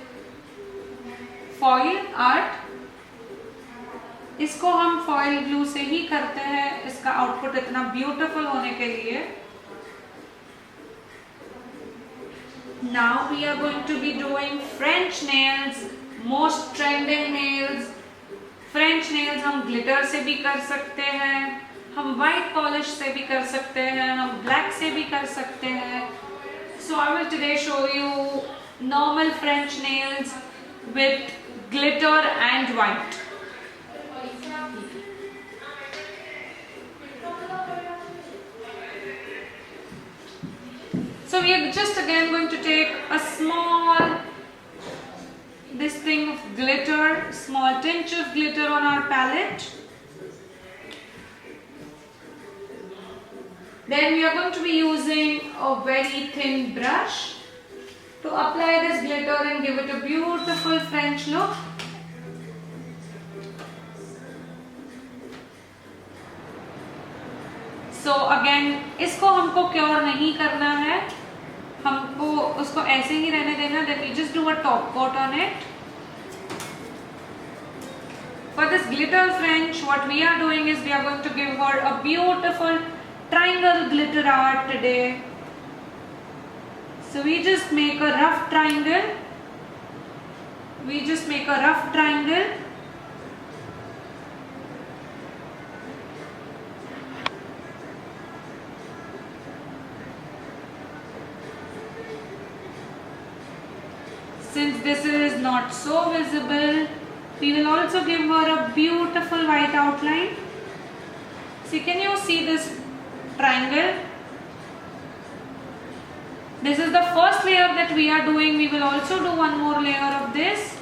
foil art. इसको हम foil glue से ही करते हैं, इसका output इतना beautiful होने के लिए। Now we are going to be doing French nails, most trending nails. French nails हम glitter से भी कर सकते हैं, हम white polish से भी कर सकते हैं, हम black से भी कर सकते हैं। So I will today show you normal French nails with glitter and white. So we are just again going to take a small, this thing of glitter, small tinge of glitter on our palette. Then we are going to be using a very thin brush to apply this glitter and give it a beautiful French look. So again, इसको हमको cure नहीं करना है, हमको उसको ऐसे ही रहने देना। Then we just do a top coat on it. For this glitter French, what we are doing is we are going to give her a beautiful triangle glitter art today. So we just make a rough triangle. We just make a rough triangle. Since this is not so visible, we will also give her a beautiful white outline. See, can you see this triangle? This is the first layer that we are doing. We will also do one more layer of this.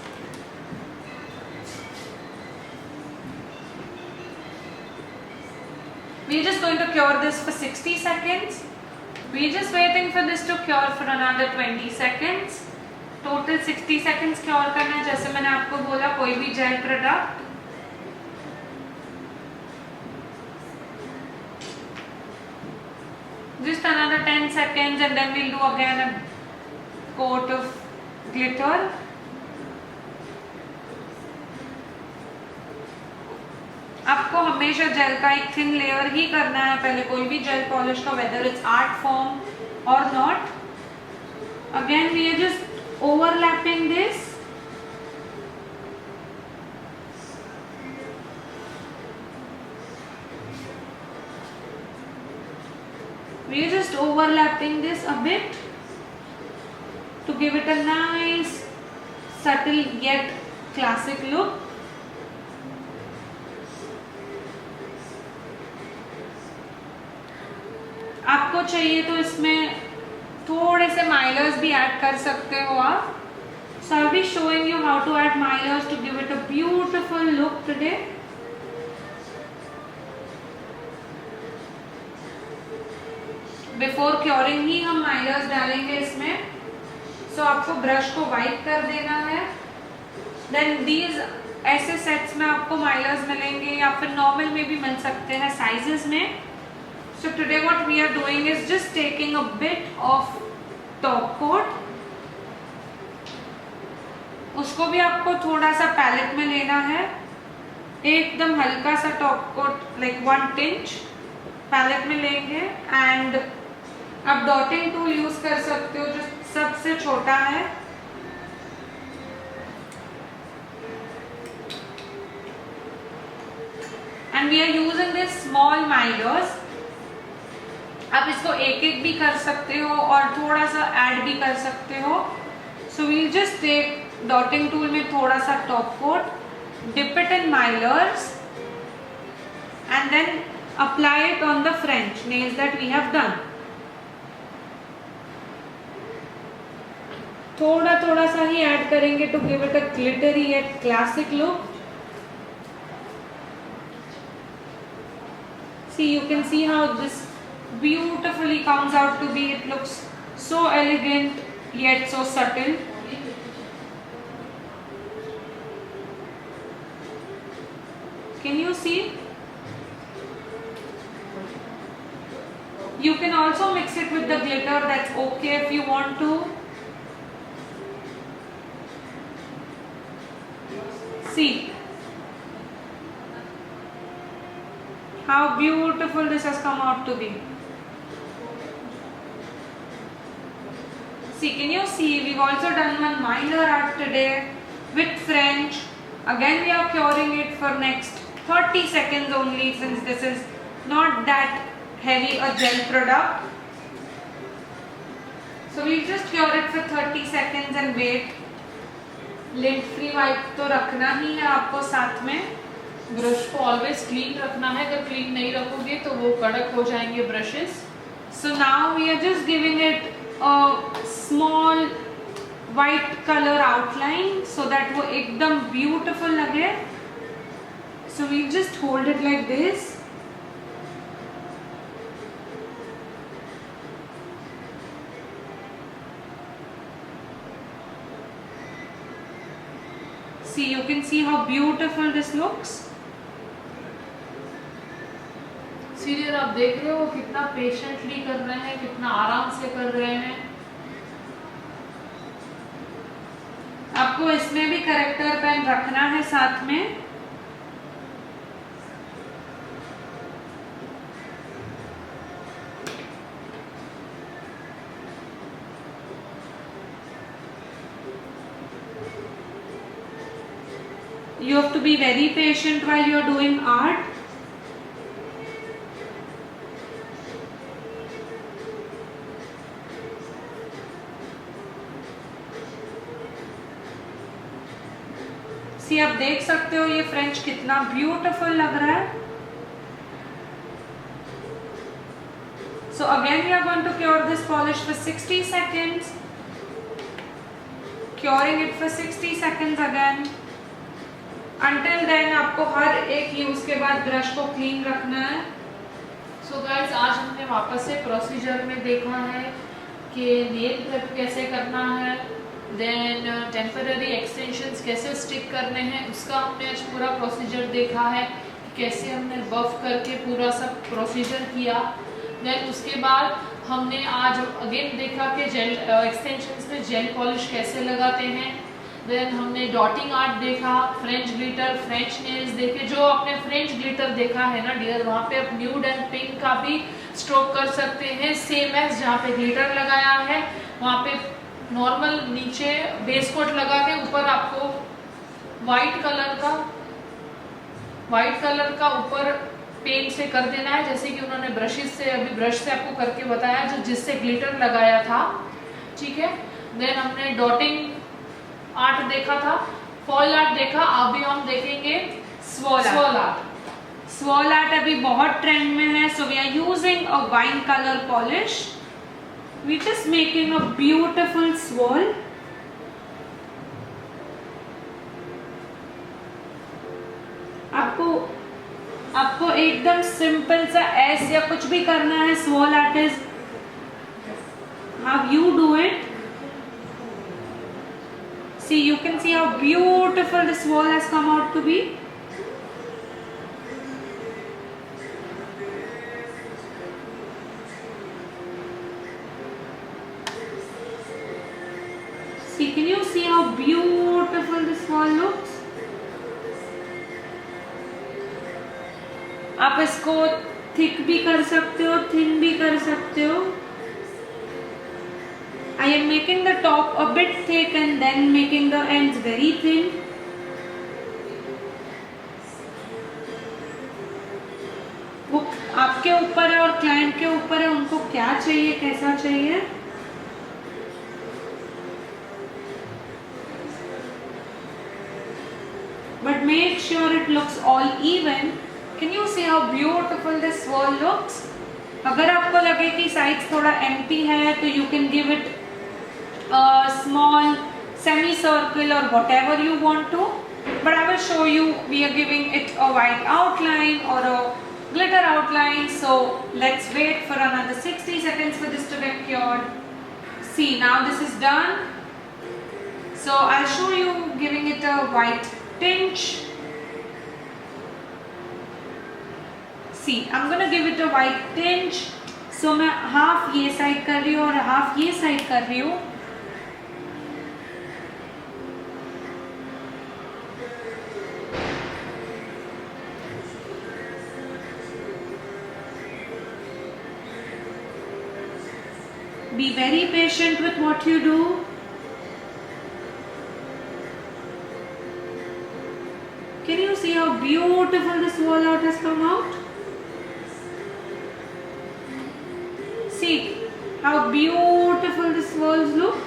We are just going to cure this for 60 seconds. We are just waiting for this to cure for another 20 seconds. Total 60 seconds cure करना है, जैसे मैंने आपको बोला कोई भी jail product just another 10 seconds and then we'll do again a coat of glitter. आपको हमेशा जेल का एक थिन लेयर ही करना है पहले कोई भी जेल पॉलिश का, whether it's art form or not. Again we are just overlapping this. We are just overlapping this a bit to give it a nice, subtle yet classic look. आपको चाहिए तो इसमें थोड़े से माइलर्स भी ऐड कर सकते हो आप. So I'll be showing you how to add milers to give it a beautiful look today. Before curing ही हम माइलर्स डालेंगे इसमें. So आपको ब्रश को वाइप कर देना है. Then these ऐसे सेट्स में आपको माइलर्स मिलेंगे या फिर नॉर्मल में भी मिल सकते हैं साइजेस में. So today what we are doing is just taking a bit of top coat. उसको भी आपको थोड़ा सा पैलेट में लेना है. एकदम हल्का सा टॉप कोट लाइक 1 टिंच पैलेट में लेंगे. एंड आप डॉटिंग टूल यूज कर सकते हो जो सबसे छोटा है. And we are using this small mylars. आप इसको एक एक भी कर सकते हो और थोड़ा सा ऐड भी कर सकते हो. So So we'll just take dotting tool में थोड़ा सा top coat, dip it in milers and then apply it on the French nails that we have done. थोड़ा थोड़ा सा ही ऐड करेंगे to give it a glittery yet classic look. See, you can see how this beautifully comes out to be. It looks so elegant yet so subtle. Can you see? You can also mix it with the glitter, that's okay if you want to. See how beautiful this has come out to be. See, can you see, we've also done one miler art today with French. Again we are curing it for next 30 seconds only, since this is not that heavy a gel product. So we'll just cure it for 30 seconds and wait. Lint free wipe तो रखना ही है आपको साथ में. Brush को always clean रखना है, अगर क्लीन नहीं रखोगे तो वो कड़क हो जाएंगे brushes. So now we are just giving it a small white color outline so that वो एकदम beautiful लगे. So we just hold it like this. See, you can see how beautiful this looks. सीरियर आप देख रहे हो कितना patiently कर रहे हैं, कितना आराम से कर रहे हैं. आपको इसमें भी करेक्टर पेन रखना है साथ में. You have to be very patient while you are doing art. See, आप देख सकते हो ये फ्रेंच कितना ब्यूटीफुल लग रहा है. So again we are going to cure this polish for 60 seconds. Curing it for 60 seconds again. Until then आपको हर एक यूज के बाद ब्रश को क्लीन रखना है. सो गाइस, आज हमने वापस से प्रोसीजर में देखा है कि नेल प्रेप कैसे करना है, देन टेम्पररी एक्सटेंशंस कैसे स्टिक करने हैं, उसका हमने आज पूरा प्रोसीजर देखा है कि कैसे हमने बफ करके पूरा सब प्रोसीजर किया. देन उसके बाद हमने आज अगेन देखा कि जेल एक्सटेंशंस में जेल पॉलिश कैसे लगाते हैं. देन हमने डॉटिंग आर्ट देखा, फ्रेंच ग्लिटर, फ्रेंच नेल्स देखे. जो आपने फ्रेंच ग्लिटर देखा है ना डियर, वहाँ पे आप न्यूड एंड पिंक का भी स्ट्रोक कर सकते हैं, सेम एज जहाँ पे ग्लिटर लगाया है वहाँ पे नॉर्मल नीचे बेस कोट लगा के ऊपर आपको वाइट कलर का ऊपर पेंट से कर देना है, जैसे कि उन्होंने ब्रशेस से अभी ब्रश से आपको करके बताया जो जिससे ग्लिटर लगाया था. ठीक है. देन हमने डॉटिंग आर्ट देखा था, फॉल आर्ट देखा. अभी हम देखेंगे स्वॉल आर्ट. स्वॉल आर्ट अभी बहुत ट्रेंड में है. So we are using a wine colour polish. We just making a beautiful swirl. आपको एकदम सिंपल सा एस या कुछ भी करना है. Swirl art is how you do it. See, you can see how beautiful this wall has come out to be. See, can you see how beautiful this wall looks? आप इसको thick भी कर सकते हो, थिन भी कर सकते हो. I am making the top a bit thick and then making the ends very thin. वो आपके ऊपर है और क्लाइंट के ऊपर है, उनको क्या चाहिए, कैसा चाहिए. make sure it looks all even. Can you see how beautiful this swirl looks? अगर आपको लगे कि sides थोड़ा empty है तो you can give it a small semicircle or whatever you want to. But I will show you, we are giving it a white outline or a glitter outline. So let's wait for another 60 seconds for this to get cured. See, now this is done. So I'll show you giving it a white tinge. See, I'm gonna give it a white tinge. So मैं half ये side कर रही हूँ और half ये side कर रही हूँ. Be very patient with what you do. Can you see how beautiful this swirl art has come out? See how beautiful the swirls look.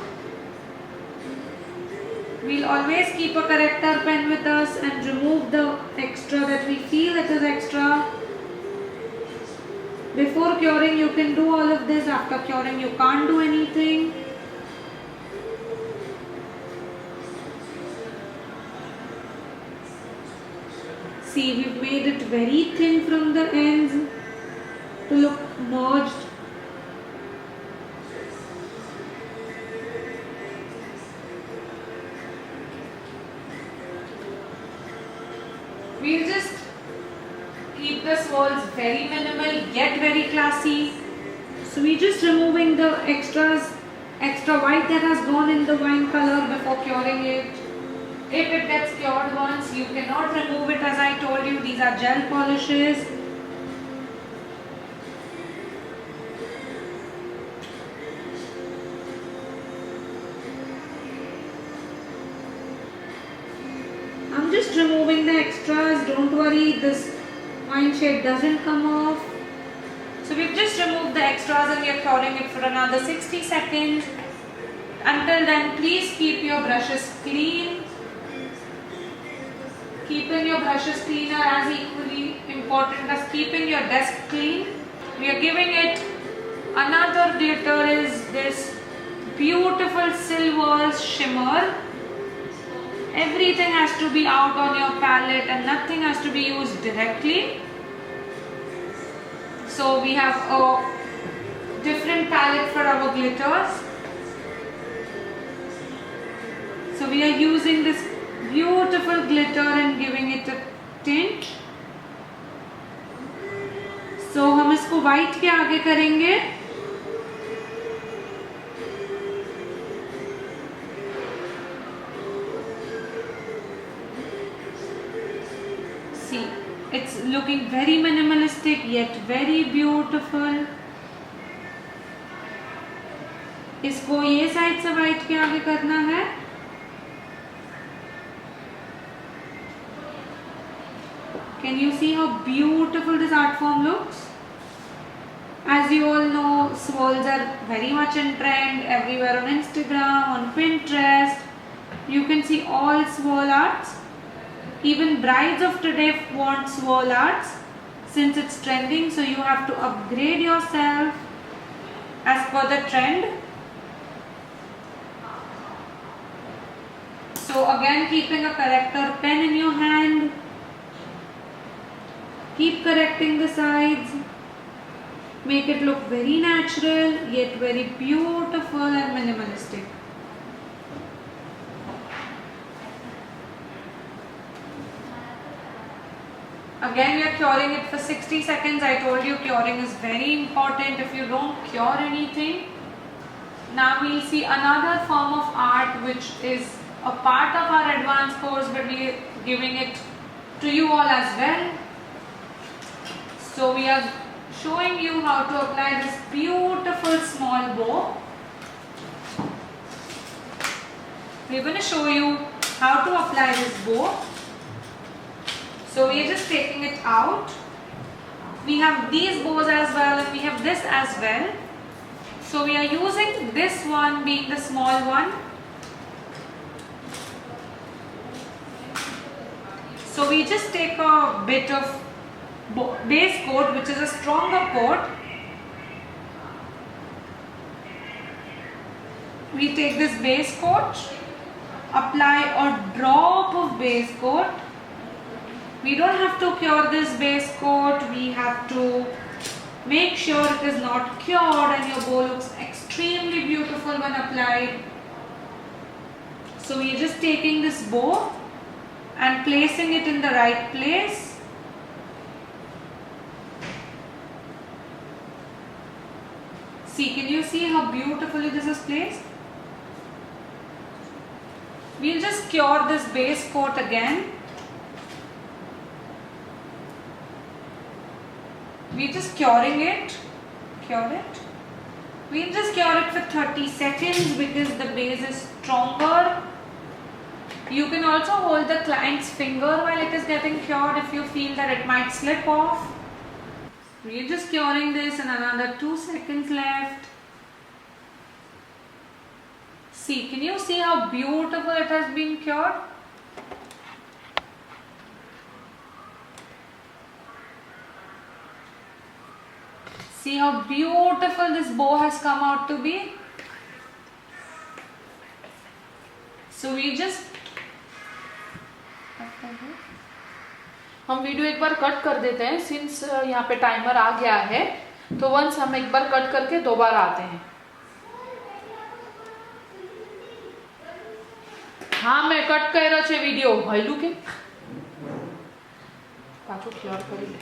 We'll always keep a corrector pen with us and remove the extra that we feel it is extra. Before curing you can do all of this, after curing you can't do anything. See, we've made it very thin from the ends to look merged. We'll just keep the swirls very minimal, yet very classy. So we're just removing the extra white that has gone in the wine color before curing it. If it gets cured once, you cannot remove it, as I told you. These are gel polishes. I'm just removing the extras. Don't worry, this wine shade doesn't come off. So we've just removed the extras and we are curing it for another 60 seconds. Until then, please keep your brushes clean. Keeping your brushes clean are as equally important as keeping your desk clean. We are giving it another glitter is this beautiful silver shimmer. Everything has to be out on your palette and nothing has to be used directly. So we have a different palette for our glitters. So we are using this beautiful glitter and giving it a tint. So हम इसको white के आगे करेंगे. See, it's looking very minimalistic yet very beautiful. इसको ये side से white के आगे करना है. Can you see how beautiful this art form looks? As you all know, swirls are very much in trend everywhere on Instagram, on Pinterest. You can see all swirl arts. Even brides of today want swirl arts since it's trending, so you have to upgrade yourself as per the trend. So again, keeping a corrector pen in your hand. Keep correcting the sides. Make it look very natural yet very beautiful and minimalistic. Again, we are curing it for 60 seconds. I told you curing is very important. If you don't cure anything. Now we'll see another form of art which is a part of our advanced course, but we are giving it to you all as well. So we are showing you how to apply this beautiful small bow. We are going to show you how to apply this bow. So we are just taking it out. We have these bows as well and we have this as well. So we are using this one being the small one. So we just take a bit of base coat, which is a stronger coat. We take this base coat, apply a drop of base coat. We don't have to cure this base coat. We have to make sure it is not cured and your bow looks extremely beautiful when applied. So we are just taking this bow and placing it in the right place. See, can you see how beautifully this is placed? We'll just cure this base coat again. We're just curing it. Cure it. We'll just cure it for 30 seconds because the base is stronger. You can also hold the client's finger while it is getting cured if you feel that it might slip off. We're just curing this and another 2 seconds left. See, can you see how beautiful it has been cured? See how beautiful this bow has come out to be. So we just हम video एक बार cut कर देते हैं, since यहाँ पे timer आ गया है, तो वंस हम एक बार कट करके दोबारा आते हैं। हाँ, मैं कट कर छे वीडियो भइलू के पाछो क्लियर करी ले।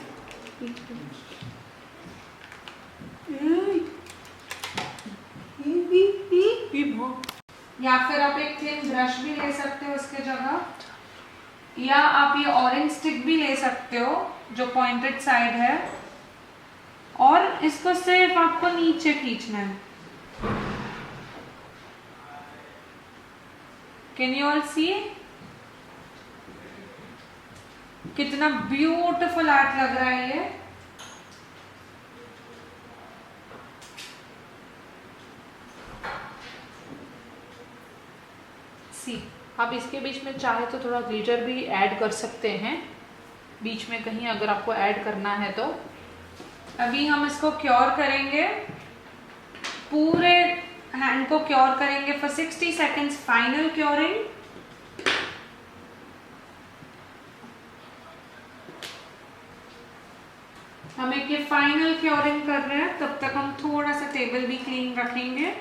या फिर आप एक थिन ब्रश भी ले सकते हो उसके जगह, या आप ये ऑरेंज स्टिक भी ले सकते हो जो पॉइंटेड साइड है, और इसको सिर्फ आपको नीचे खींचना है। कैन यू ऑल सी कितना ब्यूटीफुल आर्ट लग रहा है ये। सी, आप इसके बीच में चाहे तो थोड़ा ग्लिटर भी ऐड कर सकते हैं बीच में कहीं, अगर आपको ऐड करना है तो। अभी हम इसको क्योर करेंगे, पूरे हैंड को क्योर करेंगे फॉर 60 सेकेंड्स, फाइनल क्योरिंग। हम एक ये फाइनल क्योरिंग कर रहे हैं, तब तक हम थोड़ा सा टेबल भी क्लीन रखेंगे।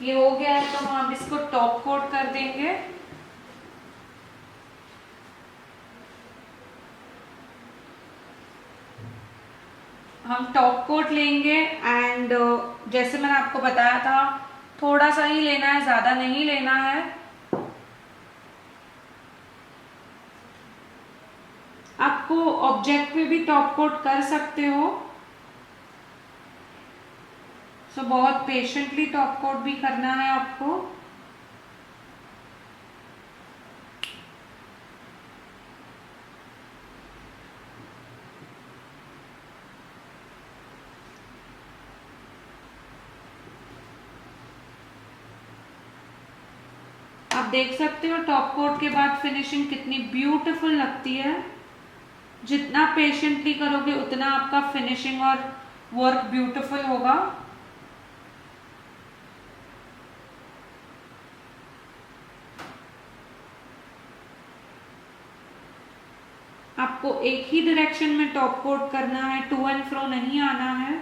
ये हो गया है तो हम इसको टॉप कोट कर देंगे। हम टॉप कोट लेंगे एंड जैसे मैंने आपको बताया था थोड़ा सा ही लेना है, ज्यादा नहीं लेना है। आपको ऑब्जेक्ट पे भी टॉप कोट कर सकते हो, सो बहुत पेशेंटली टॉप कोट भी करना है आपको। आप देख सकते हो टॉप कोट के बाद फिनिशिंग कितनी ब्यूटीफुल लगती है। जितना पेशेंटली करोगे उतना आपका फिनिशिंग और वर्क ब्यूटीफुल होगा। आपको एक ही डायरेक्शन में टॉप कोट करना है, टू एंड फ्रो नहीं आना है।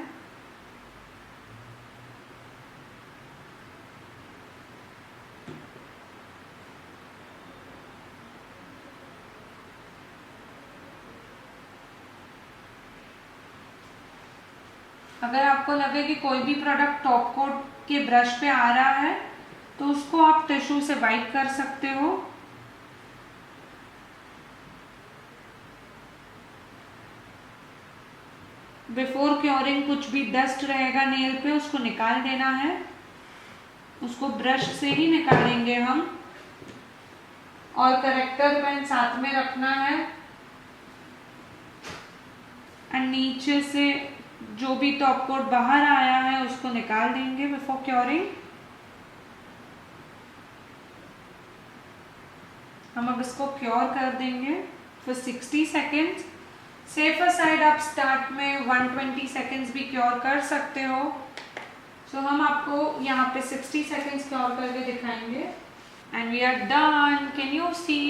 अगर आपको लगे कि कोई भी प्रोडक्ट टॉप कोट के ब्रश पे आ रहा है तो उसको आप टिश्यू से वाइप कर सकते हो। बिफोर क्योरिंग कुछ भी डस्ट रहेगा नेल पे उसको निकाल देना है, उसको ब्रश से ही निकालेंगे हम। और करेक्टर पेन साथ में रखना है एंड नीचे से जो भी टॉप कोट बाहर आया है उसको निकाल देंगे बिफोर क्योरिंग। हम अब इसको क्योर कर देंगे फॉर 60 सेकेंड्स। सेफर साइड आप स्टार्ट में 120 सेकेंड्स भी क्योर कर सकते हो। सो हम आपको यहाँ पे 60 सेकेंड्स क्योर करके दिखाएंगे। And we are done. Can you see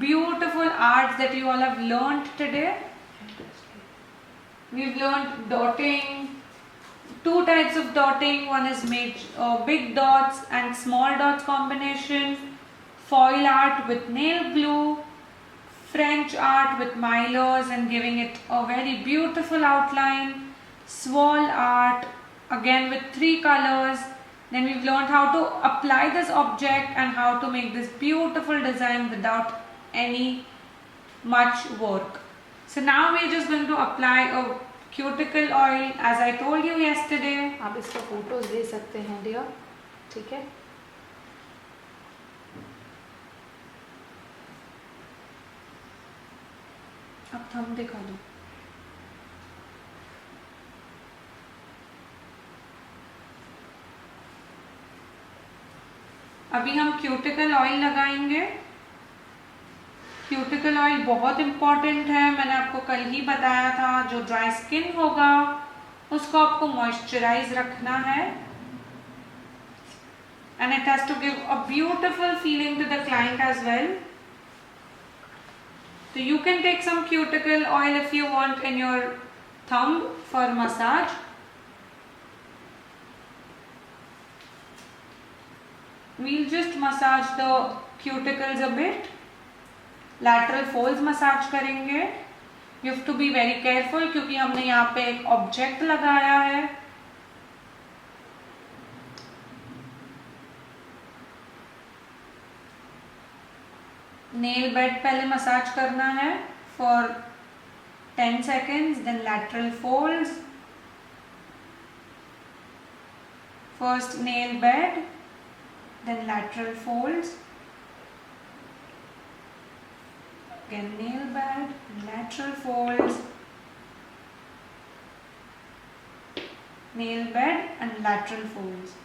beautiful arts that you all have learned today? We've learned dotting, two types of dotting. One is made big dots and small dots combination, foil art with nail glue, French art with milers and giving it a very beautiful outline, swirl art again with 3 colors. Then we've learned how to apply this object and how to make this beautiful design without any much work. So now we're just going to apply a cuticle oil as I told you yesterday. आप इसका photos ले सकते हैं dear, ठीक है। अब thumb दिखा दो। अभी हम क्यूटिकल ऑयल लगाएंगे। क्यूटिकल ऑयल बहुत इम्पॉर्टेंट है, मैंने आपको कल ही बताया था। जो ड्राई स्किन होगा उसको आपको मॉइस्चराइज रखना है and it has to give a beautiful feeling to the client as well. So you can take some cuticle oil if you want in your thumb for massage. We'll just massage the cuticles a bit. Lateral folds massage करेंगे। You have to be very careful क्योंकि हमने यहाँ पे एक object लगाया है। Nail bed पहले massage करना है for 10 seconds, then lateral folds, first nail bed, then lateral folds, again nail bed, lateral folds, nail bed and lateral folds.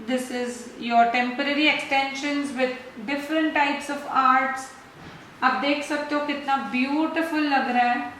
This is your temporary extensions with different types of arts. आप देख सकते हो कितना beautiful लग रहा है।